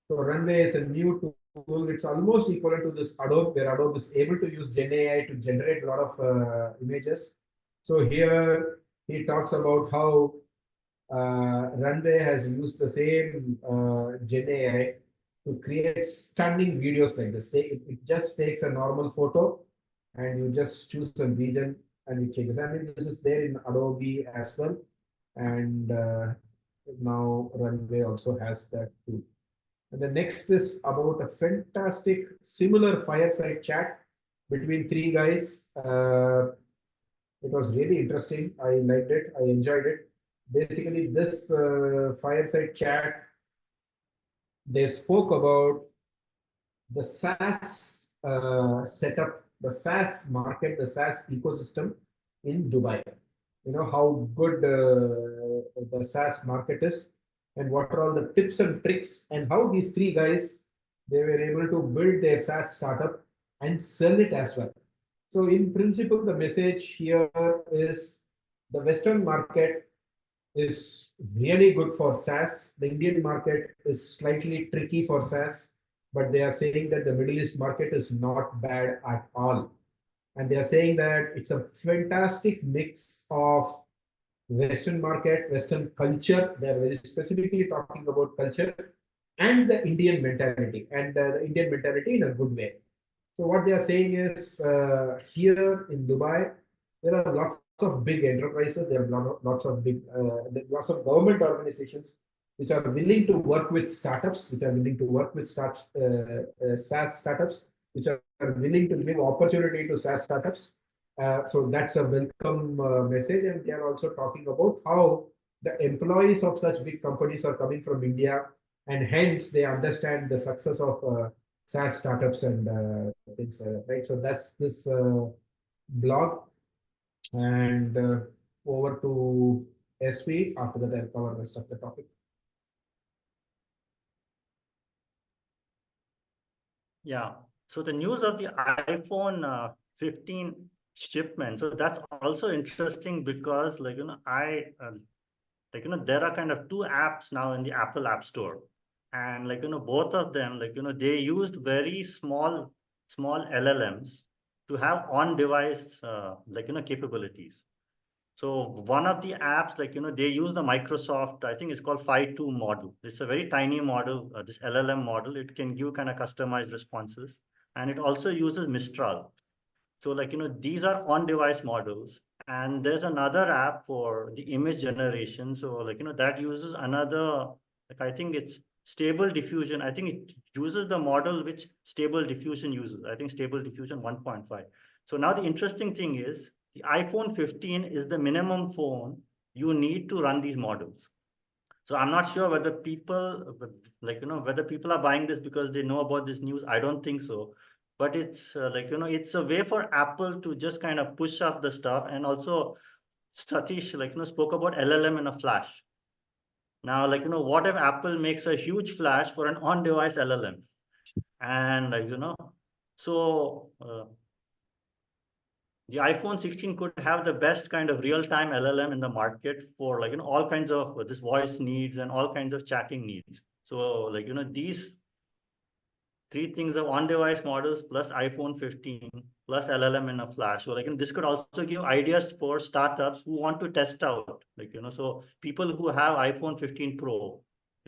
Speaker 3: So Runway is a new tool. It's almost equivalent to this Adobe, where Adobe is able to use Gen AI to generate a lot of images. So here he talks about how Runway has used the same Gen AI to create stunning videos like this. It just takes a normal photo and you just choose a region and it changes. I mean, this is there in Adobe as well. And now Runway also has that too. And the next is about a fantastic similar fireside chat between three guys. It was really interesting. I liked it. I enjoyed it. Basically, this fireside chat, they spoke about the SaaS setup, the SaaS market, the SaaS ecosystem in Dubai. You know how good the SaaS market is, and what are all the tips and tricks, and how these three guys, they were able to build their SaaS startup and sell it as well. So in principle, the message here is the Western market is really good for SaaS. The Indian market is slightly tricky for SaaS, but they are saying that the Middle East market is not bad at all. And they are saying that it's a fantastic mix of Western market, Western culture. They are very specifically talking about culture and the Indian mentality, and the Indian mentality in a good way. So what they are saying is here in Dubai, there are lots of big enterprises. There are lots of big, lots of government organizations which are willing to work with startups, which are willing to work with SaaS startups, which are willing to give opportunity to SaaS startups. So that's a welcome message. And they are also talking about how the employees of such big companies are coming from India, and hence they understand the success of SaaS startups and things like that, right? So that's this blog. And over to SV. After that, I'll cover the rest of the topic.
Speaker 4: Yeah. So the news of the iPhone 15 shipment. So that's also interesting because, like, there are kind of two apps now in the Apple App Store, and both of them, they used very small LLMs to have on-device capabilities. So one of the apps, they use the Microsoft, I think it's called Phi 2 model. It's a very tiny model, this LLM model. It can give kind of customized responses, and it also uses Mistral. So these are on-device models. And there's another app for the image generation. So that uses another, I think it's Stable Diffusion. I think it uses the model which Stable Diffusion uses. I think Stable Diffusion 1.5. So now the interesting thing is the iPhone 15 is the minimum phone you need to run these models. So I'm not sure whether people, whether people are buying this because they know about this news. I don't think so. But it's it's a way for Apple to just kind of push up the stuff. And also Satish, spoke about LLM in a flash. Now, what if Apple makes a huge flash for an on-device LLM? And, so the iPhone 16 could have the best kind of real-time LLM in the market for all kinds of this voice needs and all kinds of chatting needs. So these three things of on-device models plus iPhone 15 plus LLM in a flash. So this could also give ideas for startups who want to test out, so people who have iPhone 15 Pro,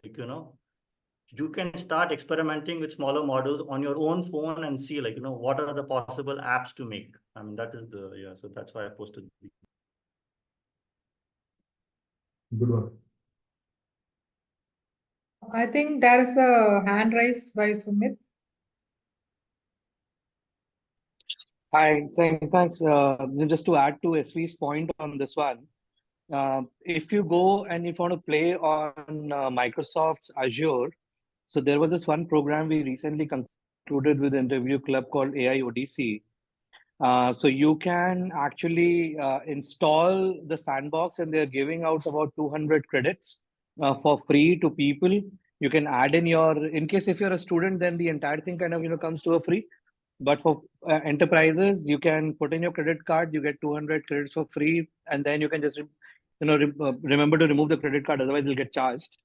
Speaker 4: you can start experimenting with smaller models on your own phone and see what are the possible apps to make. I mean, that is so that's why I posted.
Speaker 3: Good one.
Speaker 1: I think there is a hand raised by Sumit.
Speaker 6: Hi, thanks. Just to add to SV's point on this one, if you go and if you want to play on Microsoft's Azure, so there was this one program we recently concluded with an interview club called AI Odyssey. So you can actually install the sandbox, and they're giving out about 200 credits for free to people. You can add in in case if you're a student, then the entire thing kind of comes to a free. But for enterprises, you can put in your credit card, you get 200 credits for free, and then you can just remember to remove the credit card, otherwise you'll get charged.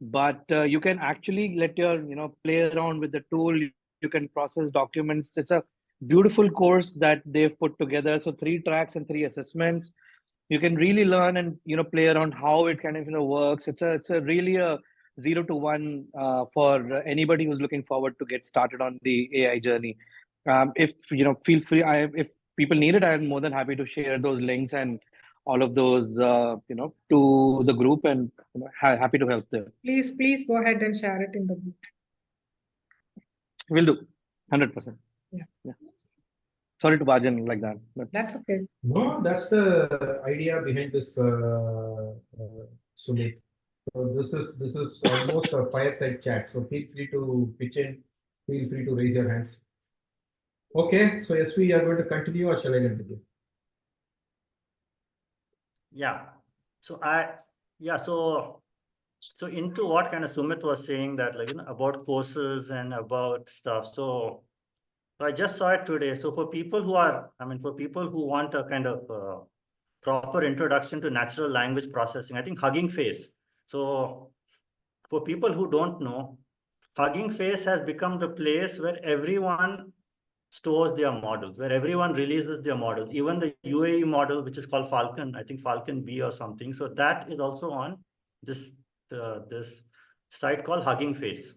Speaker 6: But you can actually let your play around with the tool. You can process documents. It's a beautiful course that they've put together. So 3 tracks and 3 assessments. You can really learn and play around how it kind of works. It's a really a 0 to 1 for anybody who's looking forward to get started on the AI journey. If feel free. If people need it, I'm more than happy to share those links and all of those to the group, and happy to help there.
Speaker 1: Please go ahead and share it in the group.
Speaker 6: Will do. 100%.
Speaker 1: Yeah.
Speaker 6: Sorry to barge in like that, but
Speaker 1: That's okay.
Speaker 3: No, that's the idea behind this, Sumit. So this is almost a fireside chat. So feel free to pitch in. Feel free to raise your hands. Okay, so yes, we are going to continue, or shall I continue?
Speaker 4: Yeah. So so into what kind of Sumit was saying that about courses and about stuff. So I just saw it today. So for people who want a kind of proper introduction to natural language processing, I think Hugging Face. So for people who don't know, Hugging Face has become the place where everyone stores their models, where everyone releases their models, even the UAE model, which is called Falcon, I think Falcon B or something. So that is also on this this site called Hugging Face.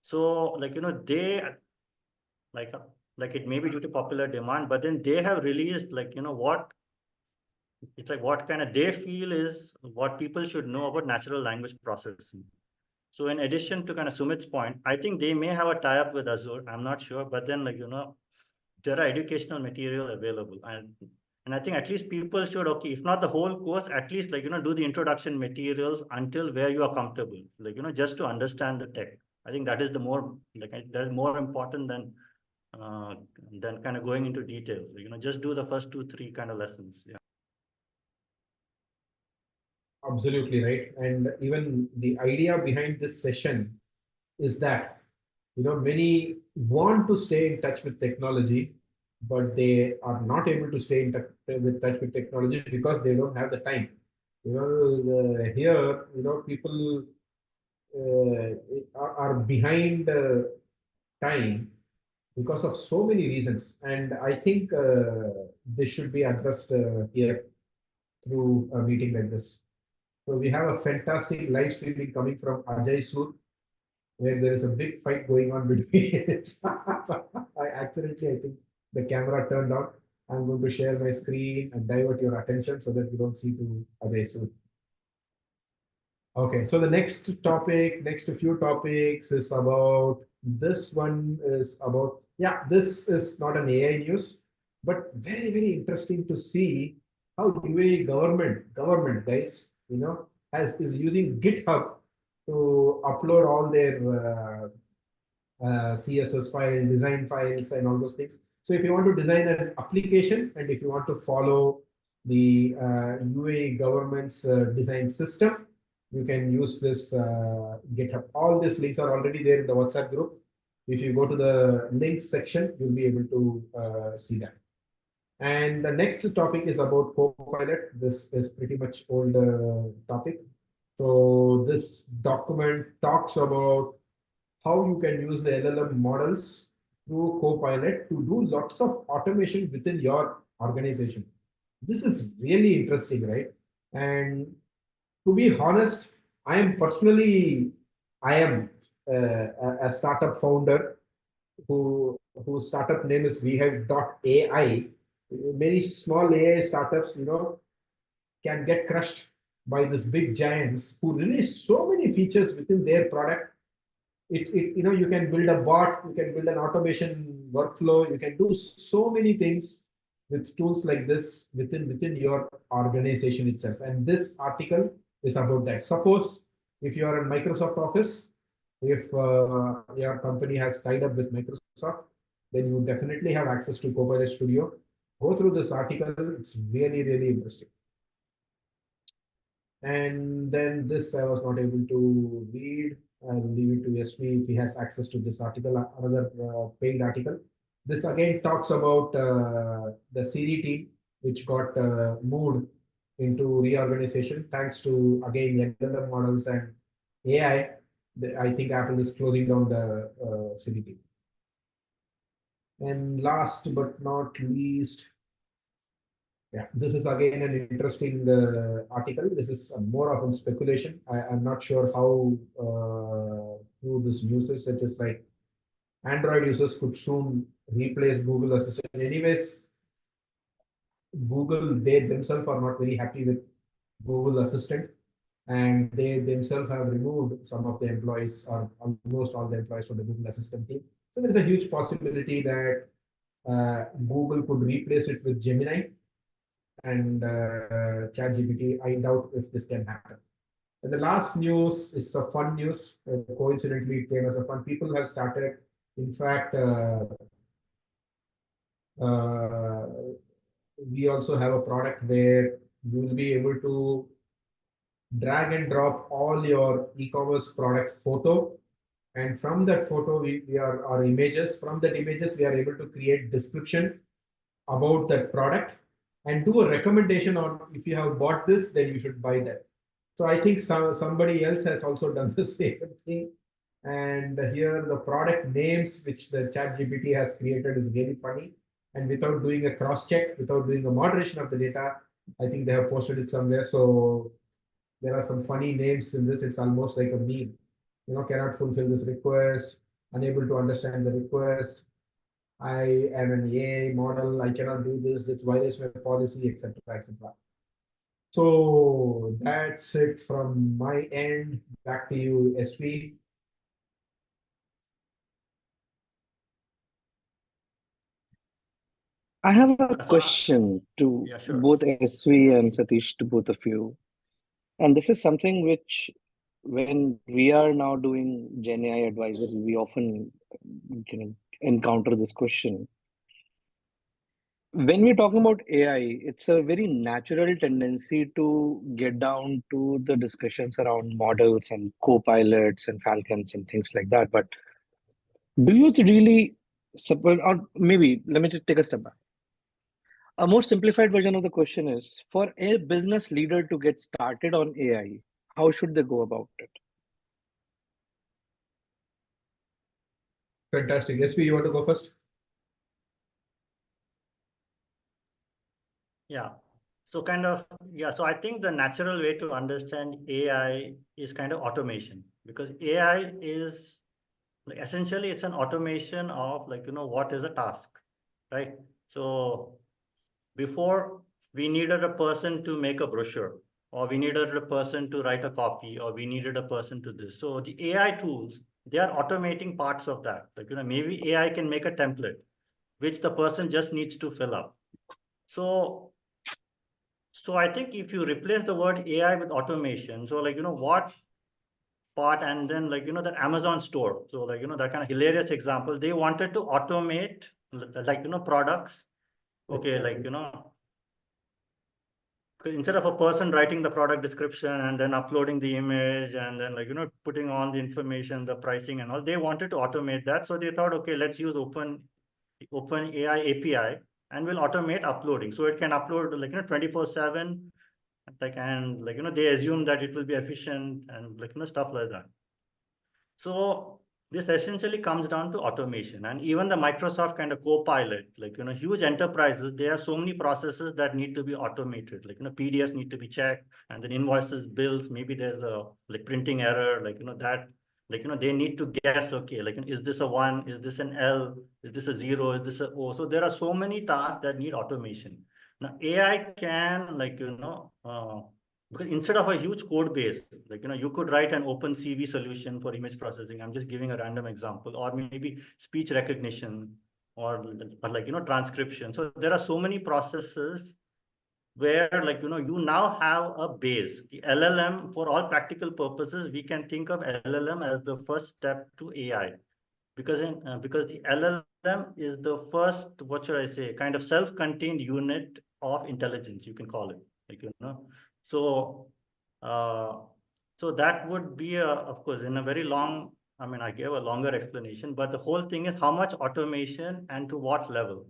Speaker 4: So they like it may be due to popular demand, but then they have released what kind of they feel is what people should know about natural language processing. So in addition to kind of Sumit's point, I think they may have a tie-up with Azure. I'm not sure, but then there are educational material available, and I think at least people should, okay, if not the whole course, at least do the introduction materials until where you are comfortable, just to understand the tech. I think that is that is more important than kind of going into details. Just do the first 2-3 kind of lessons. Yeah.
Speaker 3: Absolutely right. And even the idea behind this session is that many want to stay in touch with technology, but they are not able to stay in touch with technology because they don't have the time. Here, people are behind time because of so many reasons, and I think this should be addressed here through a meeting like this. So we have a fantastic live streaming coming from Ajay Sood, where there is a big fight going on between. I think the camera turned on. I'm going to share my screen and divert your attention so that you don't see to Ajay Sood. Okay, so the next few topics is about, this one is about, yeah, this is not an AI news, but very, very interesting to see how UAE government guys, is using GitHub to upload all their CSS files, design files, and all those things. So if you want to design an application, and if you want to follow the UAE government's design system, you can use this GitHub. All these links are already there in the WhatsApp group. If you go to the links section, you'll be able to see that. And the next topic is about Copilot. This is pretty much old topic. So this document talks about how you can use the LLM models through Copilot to do lots of automation within your organization. This is really interesting, right? And to be honest, I am a startup founder whose startup name is WeHave.ai. Many small AI startups, can get crushed by these big giants who release so many features within their product. You can build a bot, you can build an automation workflow, you can do so many things with tools like this within your organization itself. And this article is about that. Suppose if you are in Microsoft Office, if your company has tied up with Microsoft, then you definitely have access to Copilot Studio. Go through this article. It's really, really interesting. And then this I was not able to read. I'll leave it to SV if he has access to this article, another paid article. This again talks about the Siri team, which got moved into reorganization thanks to again LLM models and AI. I think Apple is closing down the Siri team. And last but not least, yeah, this is again an interesting article. This is more of a speculation. I'm not sure how true this news is. It is like Android users could soon replace Google Assistant. Anyways, Google, they themselves are not very happy with Google Assistant, and they themselves have removed some of the employees or almost all the employees from the Google Assistant team. So there's a huge possibility that Google could replace it with Gemini and ChatGPT. I doubt if this can happen. And the last news is a fun news. Coincidentally, it came as a fun. People have started, in fact, we also have a product where you will be able to drag and drop all your e-commerce product photo. And from that photo, we are our images. From that images, we are able to create description about that product and do a recommendation on if you have bought this, then you should buy that. So I think somebody else has also done the same thing. And here the product names which the ChatGPT has created is really funny. And without doing a cross check, without doing a moderation of the data, I think they have posted it somewhere. So there are some funny names in this. It's almost like a meme. You know, cannot fulfill this request, unable to understand the request. I am an AI model. I cannot do this. This violates my policy, etc., etc. So that's it from my end. Back to you, SV.
Speaker 6: I have a question to
Speaker 4: Yeah, sure.
Speaker 6: both SV and Satish, to both of you. And this is something which, when we are now doing Gen AI advisory, we often encounter this question. When we're talking about AI, it's a very natural tendency to get down to the discussions around models and co-pilots and falcons and things like that. But do you really support, or maybe let me just take a step back. A more simplified version of the question is, for a business leader to get started on AI, how should they go about it?
Speaker 3: Fantastic. SV, you want to go first?
Speaker 4: Yeah. So so I think the natural way to understand AI is kind of automation, because AI is like essentially it's an automation of what is a task, right? So before we needed a person to make a brochure, or we needed a person to write a copy, or we needed a person to this. So the AI tools, they are automating parts of that. Maybe AI can make a template, which the person just needs to fill up. So I think if you replace the word AI with automation, so what part, and then that Amazon store. So that kind of hilarious example, they wanted to automate products. Okay,
Speaker 3: Exactly.
Speaker 4: Instead of a person writing the product description and then uploading the image and then putting on the information, the pricing and all, they wanted to automate that. So they thought, okay, let's use open AI API and we'll automate uploading. So it can upload 24/7, and they assume that it will be efficient and stuff like that. So this essentially comes down to automation. And even the Microsoft kind of Copilot, huge enterprises, they have so many processes that need to be automated. PDFs need to be checked, and then invoices, bills, maybe there's a printing error, they need to guess, okay, is this a 1, is this an L, is this a 0, is this a O? So there are so many tasks that need automation. Now AI can because instead of a huge code base, you could write an open CV solution for image processing. I'm just giving a random example, or maybe speech recognition. or like, transcription. So there are so many processes where, like, you now have a base. The LLM, for all practical purposes, we can think of LLM as the first step to AI, because the LLM is the first, what should I say, kind of self-contained unit of intelligence, you can call it, like, so so that would be of course, in a very long, I mean, I gave a longer explanation, but the whole thing is how much automation and to what level.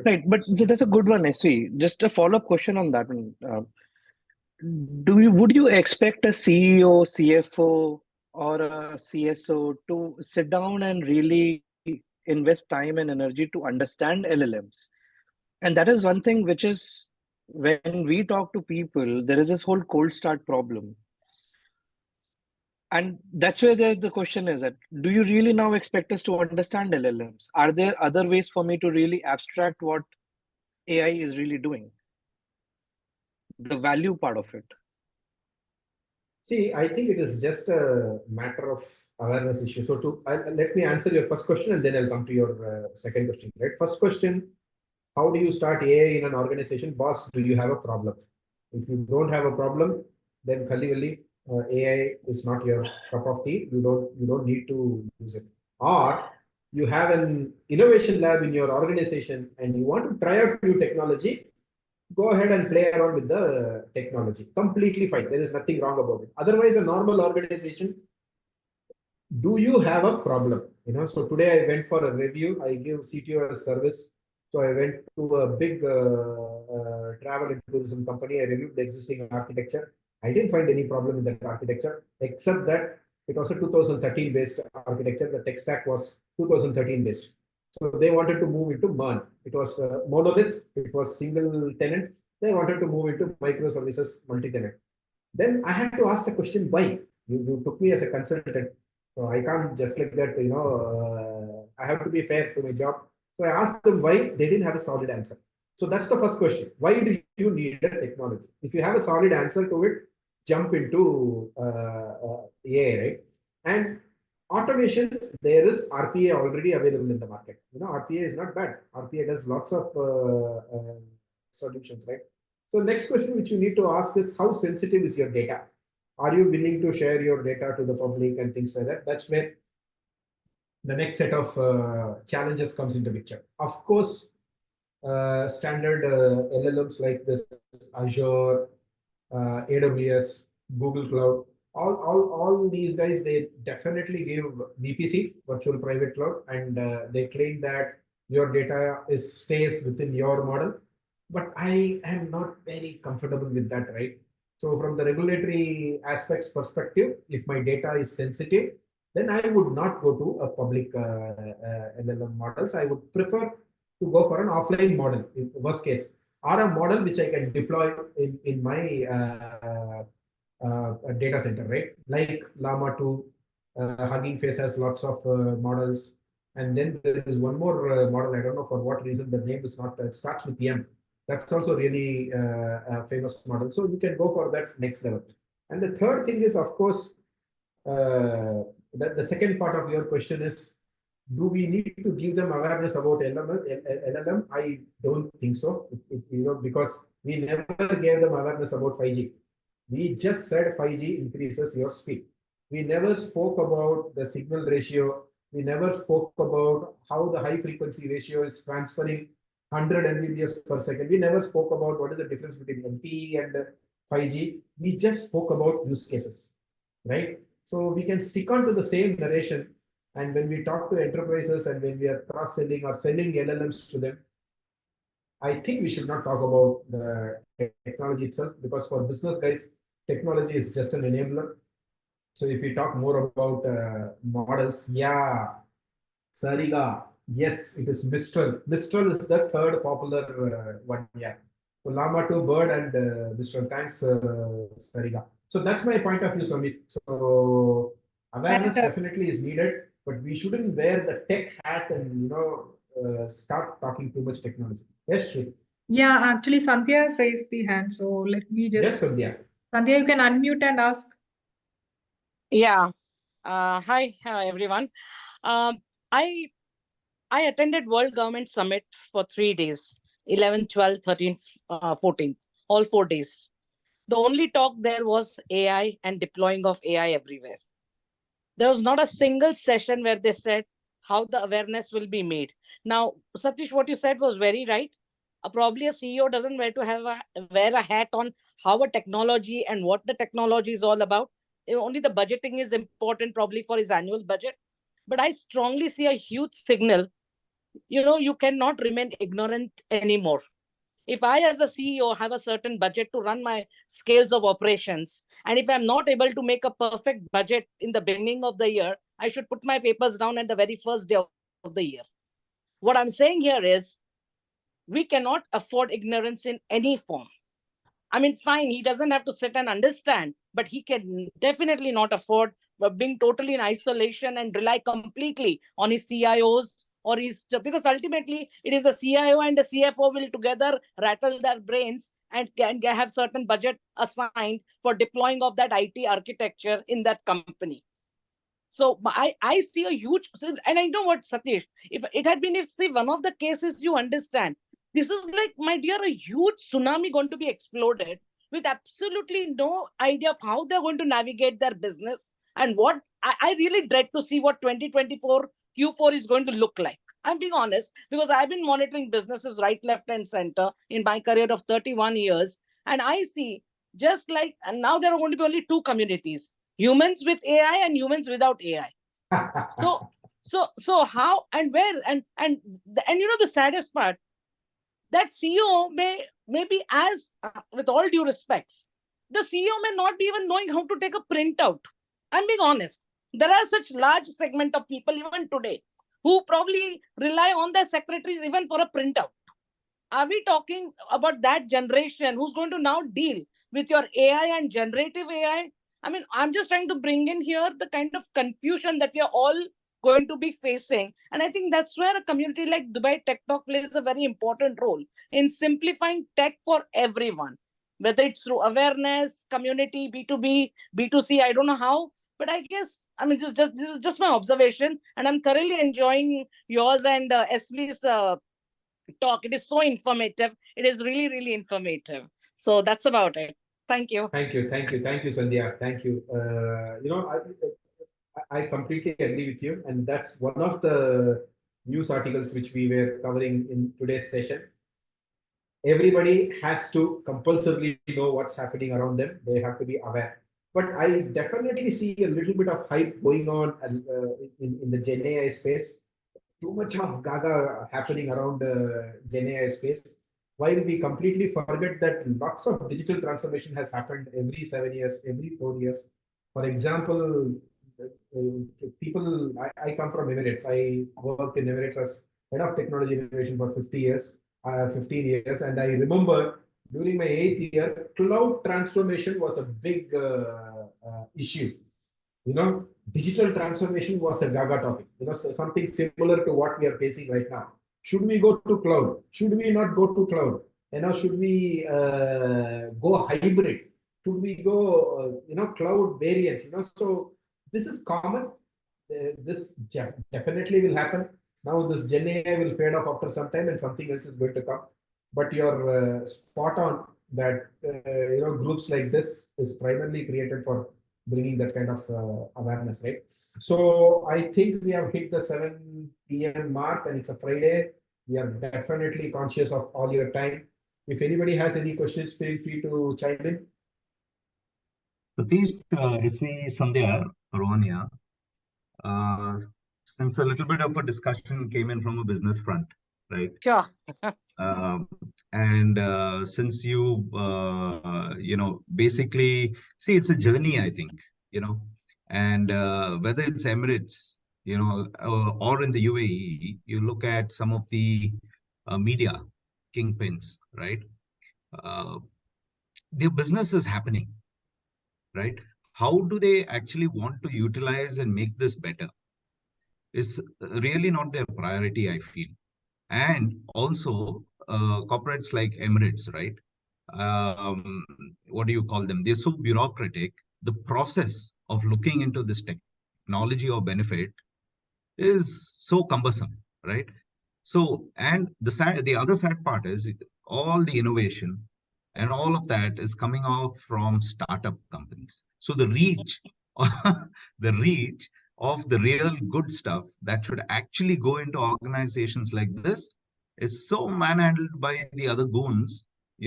Speaker 6: Right, but so that's a good one, SV. Just a follow-up question on that one. Would you expect a CEO, CFO, or a CSO to sit down and really invest time and energy to understand LLMs? And that is one thing which is, when we talk to people, there is this whole cold start problem. And that's where the question is that, do you really now expect us to understand LLMs? Are there other ways for me to really abstract what AI is really doing? The value part of it.
Speaker 3: See, I think it is just a matter of awareness issue. So let me answer your first question and then I'll come to your second question. Right? First question, how do you start AI in an organization? Boss, do you have a problem? If you don't have a problem, then Khalli AI is not your cup of tea. You don't need to use it. Or you have an innovation lab in your organization and you want to try out new technology, go ahead and play around with the technology. Completely fine. There is nothing wrong about it. Otherwise, a normal organization, do you have a problem? So today I went for a review. I give CTO a service. So I went to a big travel and tourism company. I reviewed the existing architecture. I didn't find any problem in that architecture, except that it was a 2013 based architecture. The tech stack was 2013 based. So they wanted to move into MERN. It was monolith. It was single tenant. They wanted to move into microservices multi-tenant. Then I had to ask the question, why? You took me as a consultant. So I can't just like that, I have to be fair to my job. So I asked them why. They didn't have a solid answer. So that's the first question. Why do you need a technology? If you have a solid answer to it, jump into AI, right? And automation, there is RPA already available in the market. RPA is not bad. RPA does lots of solutions, right? So next question which you need to ask is, how sensitive is your data? Are you willing to share your data to the public and things like that? That's where the next set of challenges comes into picture. Of course, standard LLMs like this, Azure, AWS, Google Cloud, all these guys, they definitely give VPC, virtual private cloud, and they claim that your data stays within your model. But I am not very comfortable with that, right? So from the regulatory aspects perspective, if my data is sensitive, then I would not go to a public LLM models. I would prefer to go for an offline model, in worst case, or a model which I can deploy in my data center, right? Like Llama 2, Hugging Face has lots of models. And then there is one more model, I don't know for what reason, the name is not, it starts with M. That's also really a famous model. So you can go for that next level. And the third thing is, of course, the second part of your question is, do we need to give them awareness about LLM? I don't think so. Because we never gave them awareness about 5G. We just said 5G increases your speed. We never spoke about the signal ratio. We never spoke about how the high frequency ratio is transferring 100 Mbps per second. We never spoke about what is the difference between LTE and 5G. We just spoke about use cases, right? So we can stick on to the same narration. And when we talk to enterprises and when we are cross-selling or selling LLMs to them, I think we should not talk about the technology itself, because for business guys, technology is just an enabler. So if we talk more about models, yeah, Sariga, yes, it is Mistral. Mistral is the third popular one, yeah. So Llama 2, Bird, and Mistral. Thanks, Sariga. So that's my point of view, Samit. So awareness definitely is needed, but we shouldn't wear the tech hat and start talking too much technology. Yes, Shri.
Speaker 1: Yeah, actually, Sandhya has raised the hand. So let me just.
Speaker 3: Yes, Sandhya.
Speaker 1: Sandhya, you can unmute and ask.
Speaker 7: Yeah. Hi, everyone. I I attended World Government Summit for 3 days, 11th, 12th, 13th, 14th, all 4 days. The only talk there was AI and deploying of AI everywhere. There was not a single session where they said how the awareness will be made. Now, Satish, what you said was very right. Probably a CEO doesn't wear a hat on how a technology and what the technology is all about. Only the budgeting is important, probably for his annual budget. But I strongly see a huge signal. You cannot remain ignorant anymore. If I, as a CEO, have a certain budget to run my scales of operations, and if I'm not able to make a perfect budget in the beginning of the year, I should put my papers down at the very first day of the year. What I'm saying here is we cannot afford ignorance in any form. I mean, fine, he doesn't have to sit and understand, but he can definitely not afford being totally in isolation and rely completely on his CIOs or his, because ultimately it is the CIO and the CFO will together rattle their brains and can have certain budget assigned for deploying of that IT architecture in that company. So I see a huge, and I know what, Satish, if it had been, if say one of the cases you understand, this is like, my dear, a huge tsunami going to be exploded with absolutely no idea of how they're going to navigate their business. And what I really dread to see what 2024 Q4 is going to look like. I'm being honest, because I've been monitoring businesses right, left, and center in my career of 31 years. And I see just like, and now there are going to be only two communities: humans with AI and humans without AI. So how and where and the saddest part, that CEO may be as with all due respects, the CEO may not be even knowing how to take a printout. I'm being honest. There are such large segment of people even today who probably rely on their secretaries even for a printout. Are we talking about that generation who's going to now deal with your AI and generative AI? I mean, I'm just trying to bring in here the kind of confusion that we are all going to be facing. And I think that's where a community like Dubai Tech Talk plays a very important role in simplifying tech for everyone, whether it's through awareness, community, B2B, B2C, I don't know how. But I guess, I mean, this is just my observation, and I'm thoroughly enjoying yours and SV's talk. It is so informative. It is really, really informative. So that's about it. Thank you.
Speaker 3: Thank you, Sandhya. Thank you. I completely agree with you, and that's one of the news articles which we were covering in today's session. Everybody has to compulsorily know what's happening around them. They have to be aware. But I definitely see a little bit of hype going on in the Gen AI space. Too much of gaga happening around Gen AI space, while we completely forget that lots of digital transformation has happened every 7 years, every 4 years. For example, I come from Emirates. I worked in Emirates as head of technology innovation for 15 years. And I remember during my 8th year, cloud transformation was a big issue. Digital transformation was a gaga topic, something similar to what we are facing right now. Should we go to cloud? Should we not go to cloud? Should we go hybrid? Should we go, cloud variants? So this is common. This definitely will happen. Now this Gen AI will fade off after some time, and something else is going to come. But you're spot on that groups like this is primarily created for bringing that kind of awareness, right? So I think we have hit the 7 p.m. mark, and it's a Friday. We are definitely conscious of all your time. If anybody has any questions, feel free to chime in.
Speaker 8: Satish, it's me, Sandhya, Rohan here. Since a little bit of a discussion came in from a business front, right?
Speaker 7: Sure.
Speaker 8: And since you, basically, see, it's a journey, I think, and whether it's Emirates, or in the UAE, you look at some of the media kingpins, right? Their business is happening, right? How do they actually want to utilize and make this better? Is really not their priority, I feel. And also, corporates like Emirates, right? What do you call them? They're so bureaucratic. The process of looking into this technology or benefit is so cumbersome, right? So, and the other sad part is all the innovation and all of that is coming out from startup companies. So the reach, the reach of the real good stuff that should actually go into organizations like this is so manhandled by the other goons,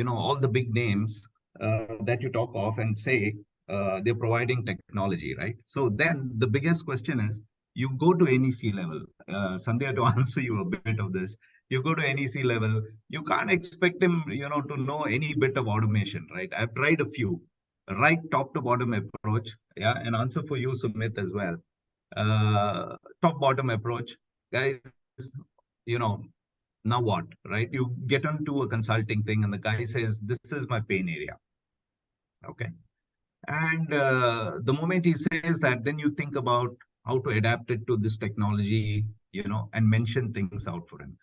Speaker 8: all the big names that you talk of and say they're providing technology, right? So then the biggest question is, you go to any C level, Sandhya, to answer you a bit of this, you go to any C level, you can't expect him, to know any bit of automation, right? I've tried a few, right top to bottom approach, yeah, an answer for you, Sumit, as well. Top bottom approach, guys, you know, now what, right? You get onto a consulting thing and the guy says, this is my pain area. Okay. And the moment he says that, then you think about how to adapt it to this technology, and mention things out for him.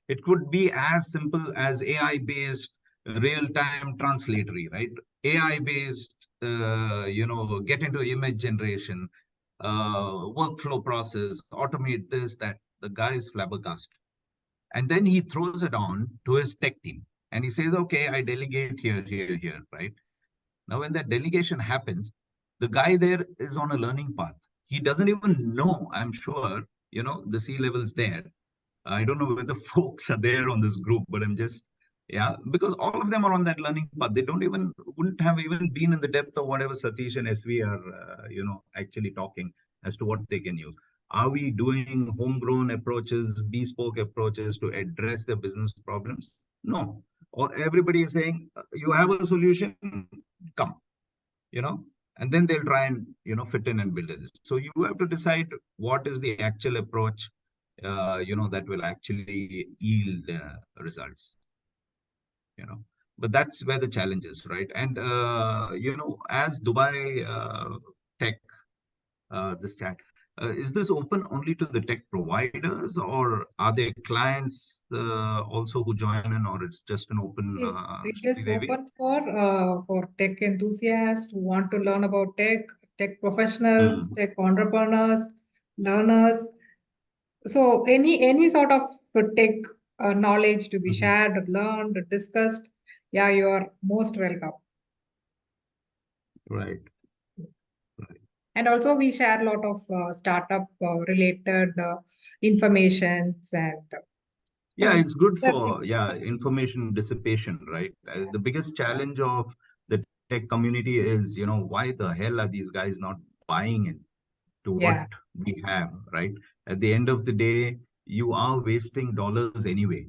Speaker 8: It could be as simple as AI-based real-time translatory, right? AI-based, get into image generation, workflow process, automate this, that. The guy is flabbergasted. And then he throws it on to his tech team. And he says, okay, I delegate here, right? Now, when that delegation happens, the guy there is on a learning path. He doesn't even know, I'm sure, the C level's there. I don't know whether folks are there on this group, but I'm just, yeah, because all of them are on that learning path. They wouldn't have even been in the depth of whatever Satish and SV are, actually talking as to what they can use. Are we doing homegrown approaches, bespoke approaches to address the business problems? No. Or everybody is saying, you have a solution, come, and then they'll try and, fit in and build this. So you have to decide what is the actual approach, that will actually yield results, but that's where the challenge is, right? And, as Dubai Tech, this chat, is this open only to the tech providers, or are there clients also who join in, or it's just an open?
Speaker 1: It is open for tech enthusiasts who want to learn about tech professionals, tech entrepreneurs, learners. So any sort of tech knowledge to be shared, learned, discussed, yeah, you are most welcome.
Speaker 8: Right.
Speaker 1: And also we share a lot of startup related informations and
Speaker 8: yeah, it's good for information dissipation, right? The biggest challenge of the tech community is, why the hell are these guys not buying into what we have, right? At the end of the day, you are wasting dollars anyway.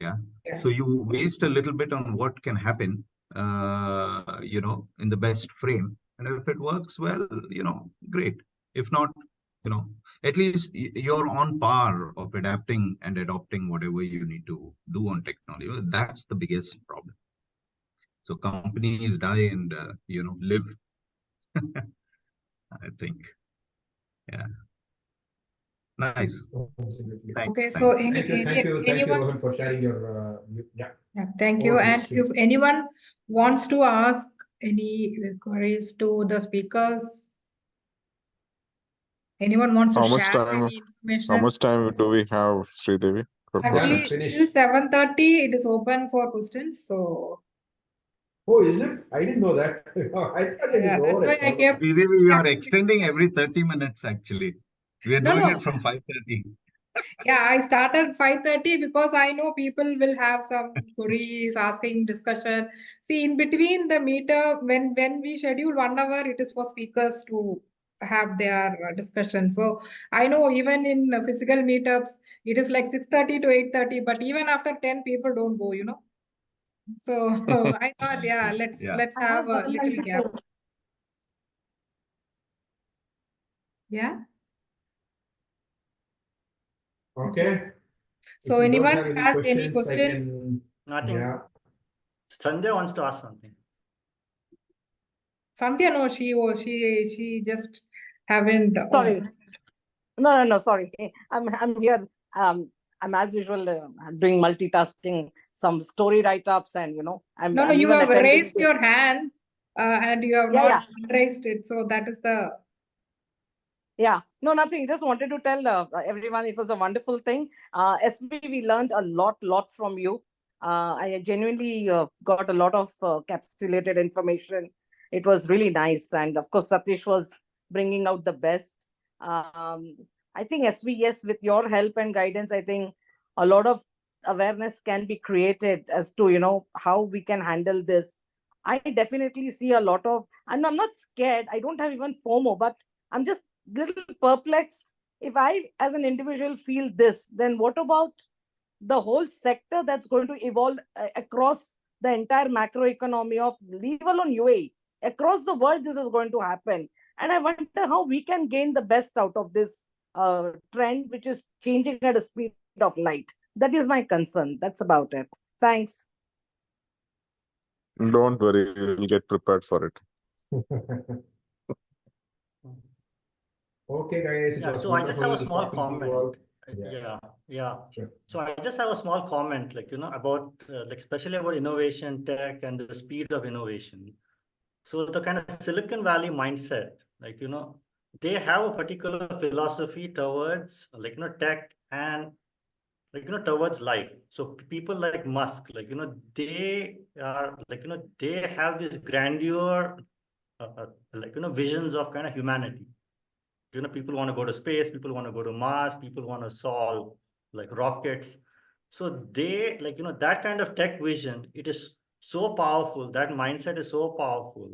Speaker 8: Yeah.
Speaker 1: Yes.
Speaker 8: So you waste a little bit on what can happen, in the best frame. And if it works well, great. If not, at least you're on par of adapting and adopting whatever you need to do on technology. That's the biggest problem. So companies die and, live, I think. Yeah. Nice.
Speaker 3: Absolutely.
Speaker 8: Thanks,
Speaker 1: Okay,
Speaker 8: thanks.
Speaker 1: so
Speaker 3: Thank you,
Speaker 1: anyone?
Speaker 3: Rohan, for sharing your,
Speaker 1: Yeah, thank you.
Speaker 3: Over to you,
Speaker 1: And
Speaker 3: Sri.
Speaker 1: if anyone wants to ask any queries to the speakers, anyone wants to share any information?
Speaker 9: How much time do we have, Sridevi?
Speaker 1: Actually,
Speaker 3: Finish.
Speaker 1: till 7:30, it is open for questions. So,
Speaker 3: Oh, is it? I didn't know that. I thought it is
Speaker 1: that's
Speaker 3: over.
Speaker 1: why I kept.
Speaker 8: We are extending every 30 minutes, actually. We are doing
Speaker 1: No.
Speaker 8: it from 5:30.
Speaker 1: Yeah, I started 5:30 because I know people will have some queries, asking discussion. See, in between the meetup, when we schedule 1 hour, it is for speakers to have their discussion. So I know even in physical meetups, it is like 6:30 to 8:30, but even after 10, people don't go, So I thought, let's have a little gap. Yeah.
Speaker 3: Okay.
Speaker 1: So
Speaker 3: If you don't
Speaker 1: anyone
Speaker 3: have any
Speaker 1: has any questions?
Speaker 4: I think Sanjay wants to ask something.
Speaker 1: Sandhya, no, she just haven't.
Speaker 7: Sorry. No, sorry. I'm here. I'm as usual doing multitasking, some story write-ups, and I'm
Speaker 1: No, you
Speaker 7: even
Speaker 1: have
Speaker 7: attending
Speaker 1: raised
Speaker 7: this.
Speaker 1: your hand and you have not raised it. So that is the.
Speaker 7: Yeah. No, nothing. Just wanted to tell everyone it was a wonderful thing. SB, we learned a lot from you. I genuinely got a lot of capsulated information. It was really nice. And of course, Satish was bringing out the best. I think SB, yes, with your help and guidance, I think a lot of awareness can be created as to, how we can handle this. I definitely see a lot of, and I'm not scared. I don't have even FOMO, but I'm just little perplexed. If I, as an individual, feel this, then what about the whole sector that's going to evolve across the entire macroeconomy of, leave alone UAE, across the world? This is going to happen, and I wonder how we can gain the best out of this trend, which is changing at a speed of light. That is my concern. That's about it. Thanks.
Speaker 9: Don't worry, we'll get prepared for it.
Speaker 3: Okay, guys, it
Speaker 4: Yeah,
Speaker 3: was
Speaker 4: so I just have a
Speaker 3: wonderful
Speaker 4: small
Speaker 3: talking to you all.
Speaker 4: comment. Yeah.
Speaker 3: Sure.
Speaker 4: So I just have a small comment, about especially about innovation, tech, and the speed of innovation. So the kind of Silicon Valley mindset, they have a particular philosophy towards tech and towards life. So people like Musk, they are they have this grandeur, visions of kind of humanity. People want to go to space, people want to go to Mars, people want to solve rockets. So they that kind of tech vision, it is so powerful. That mindset is so powerful.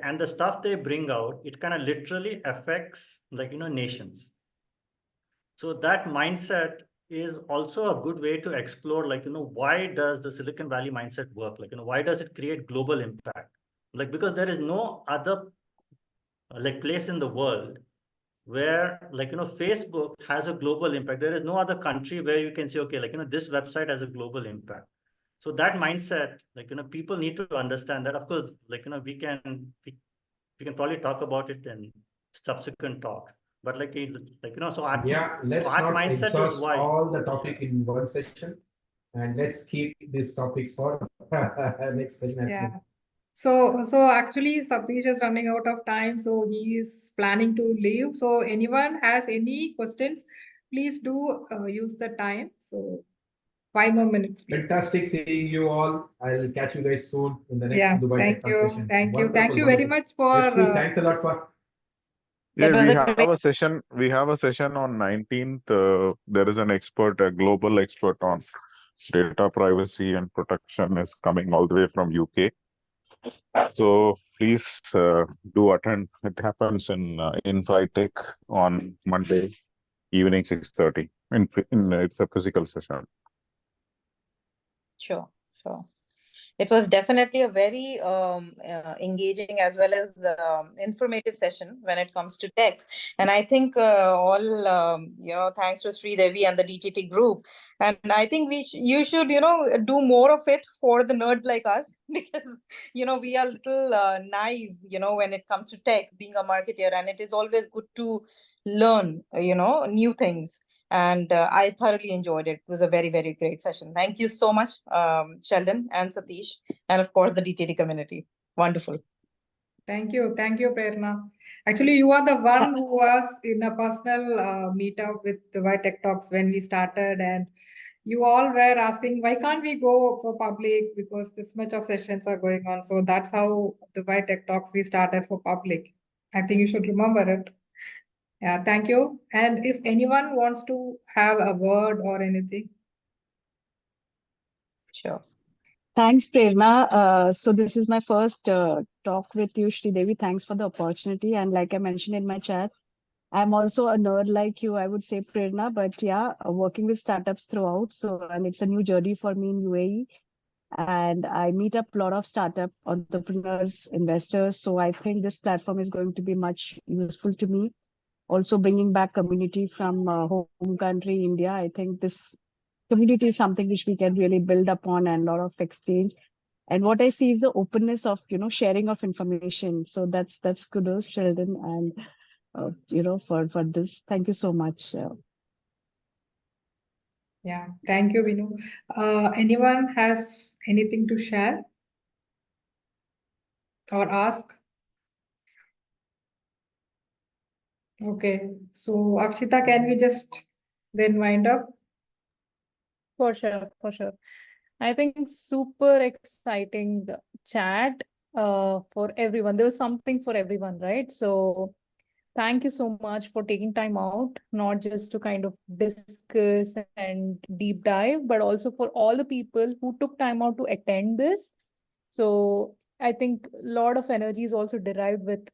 Speaker 4: And the stuff they bring out, it kind of literally affects nations. So that mindset is also a good way to explore why does the Silicon Valley mindset work? Why does it create global impact? Because there is no other place in the world where Facebook has a global impact. There is no other country where you can say, okay, this website has a global impact. So that mindset, people need to understand that. Of course, we can probably talk about it in subsequent talks. But so
Speaker 3: Let's
Speaker 4: art
Speaker 3: not
Speaker 4: mindset is
Speaker 3: exhaust
Speaker 4: why.
Speaker 3: all the topic in one session, and let's keep these topics for next session as
Speaker 1: Yeah.
Speaker 3: well.
Speaker 1: So actually Satish is running out of time, so he is planning to leave. So anyone has any questions, please do use the time. So 5 more minutes, please.
Speaker 3: Fantastic seeing you all. I'll catch you guys soon in the next
Speaker 1: Yeah,
Speaker 3: Dubai
Speaker 1: thank
Speaker 3: Tech Talk
Speaker 1: you.
Speaker 3: session.
Speaker 1: Thank you. Thank
Speaker 3: Wonderful,
Speaker 1: you very
Speaker 3: wonderful.
Speaker 1: much for
Speaker 3: SV, thanks a lot for.
Speaker 9: Yeah,
Speaker 7: That was
Speaker 9: we
Speaker 7: a
Speaker 9: have
Speaker 7: great.
Speaker 9: a session. We have a session on 19th. There is an expert, a global expert on data privacy and protection is coming all the way from UK. So please do attend. It happens in Tech on Monday evening 6:30. It's a physical session.
Speaker 10: Sure. It was definitely a very engaging as well as informative session when it comes to tech. And I think all, thanks to Sri Devi and the DTT group. And I think you should, do more of it for the nerds like us because, we are a little naive, when it comes to tech, being a marketer. And it is always good to learn, new things. And I thoroughly enjoyed it. It was a very, very great session. Thank you so much, Sheldon and Satish, and of course the DTT community. Wonderful.
Speaker 1: Thank you, Prerna. Actually, you are the one who was in a personal meetup with Dubai Tech Talks when we started, and you all were asking why can't we go for public because this much of sessions are going on. So that's how Dubai Tech Talks we started for public. I think you should remember it. Yeah, thank you. And if anyone wants to have a word or anything.
Speaker 10: Sure.
Speaker 11: Thanks, Prerna. So this is my first talk with you, Shri Devi. Thanks for the opportunity. And like I mentioned in my chat, I'm also a nerd like you, I would say, Prerna. But yeah, working with startups throughout. And it's a new journey for me in UAE. And I meet up a lot of startup entrepreneurs, investors. So I think this platform is going to be much useful to me. Also bringing back community from home country, India. I think this community is something which we can really build upon and a lot of exchange. And what I see is the openness of, sharing of information. So that's kudos, Sheldon, and, for this. Thank you so much.
Speaker 1: Yeah, thank you, Vinu. Anyone has anything to share or ask? Okay, so Akshita, can we just then wind up?
Speaker 2: For sure, for sure. I think super exciting chat for everyone. There was something for everyone, right? So thank you so much for taking time out, not just to kind of discuss and deep dive, but also for all the people who took time out to attend this. So I think a lot of energy is also derived with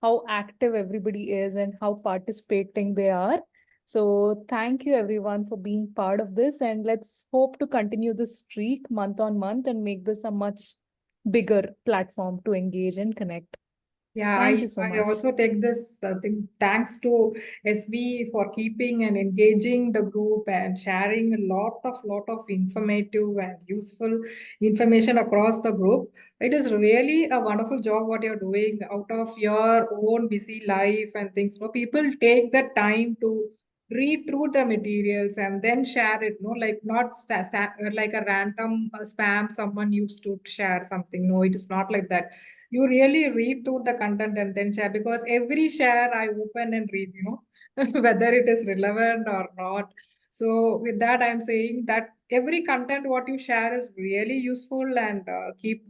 Speaker 2: how active everybody is and how participating they are. So thank you everyone for being part of this, and let's hope to continue this streak month on month and make this a much bigger platform to engage and connect.
Speaker 1: Yeah,
Speaker 2: Thank you so
Speaker 1: I
Speaker 2: much.
Speaker 1: also take this thing, thanks to SB for keeping and engaging the group and sharing a lot of informative and useful information across the group. It is really a wonderful job what you're doing out of your own busy life and things. So people take the time to read through the materials and then share it, no, like not like a random spam someone used to share something. No, it is not like that. You really read through the content and then share, because every share I open and read, whether it is relevant or not. So with that, I'm saying that every content what you share is really useful, and keep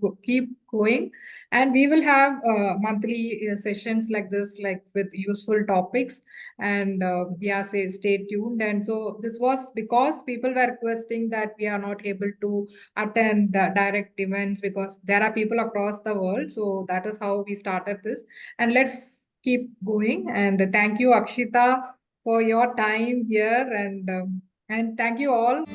Speaker 1: going. And we will have monthly sessions like this, like with useful topics. And yeah, stay tuned. And so this was because people were requesting that we are not able to attend direct events because there are people across the world. So that is how we started this. And let's keep going. And thank you, Akshita, for your time here. And thank you all.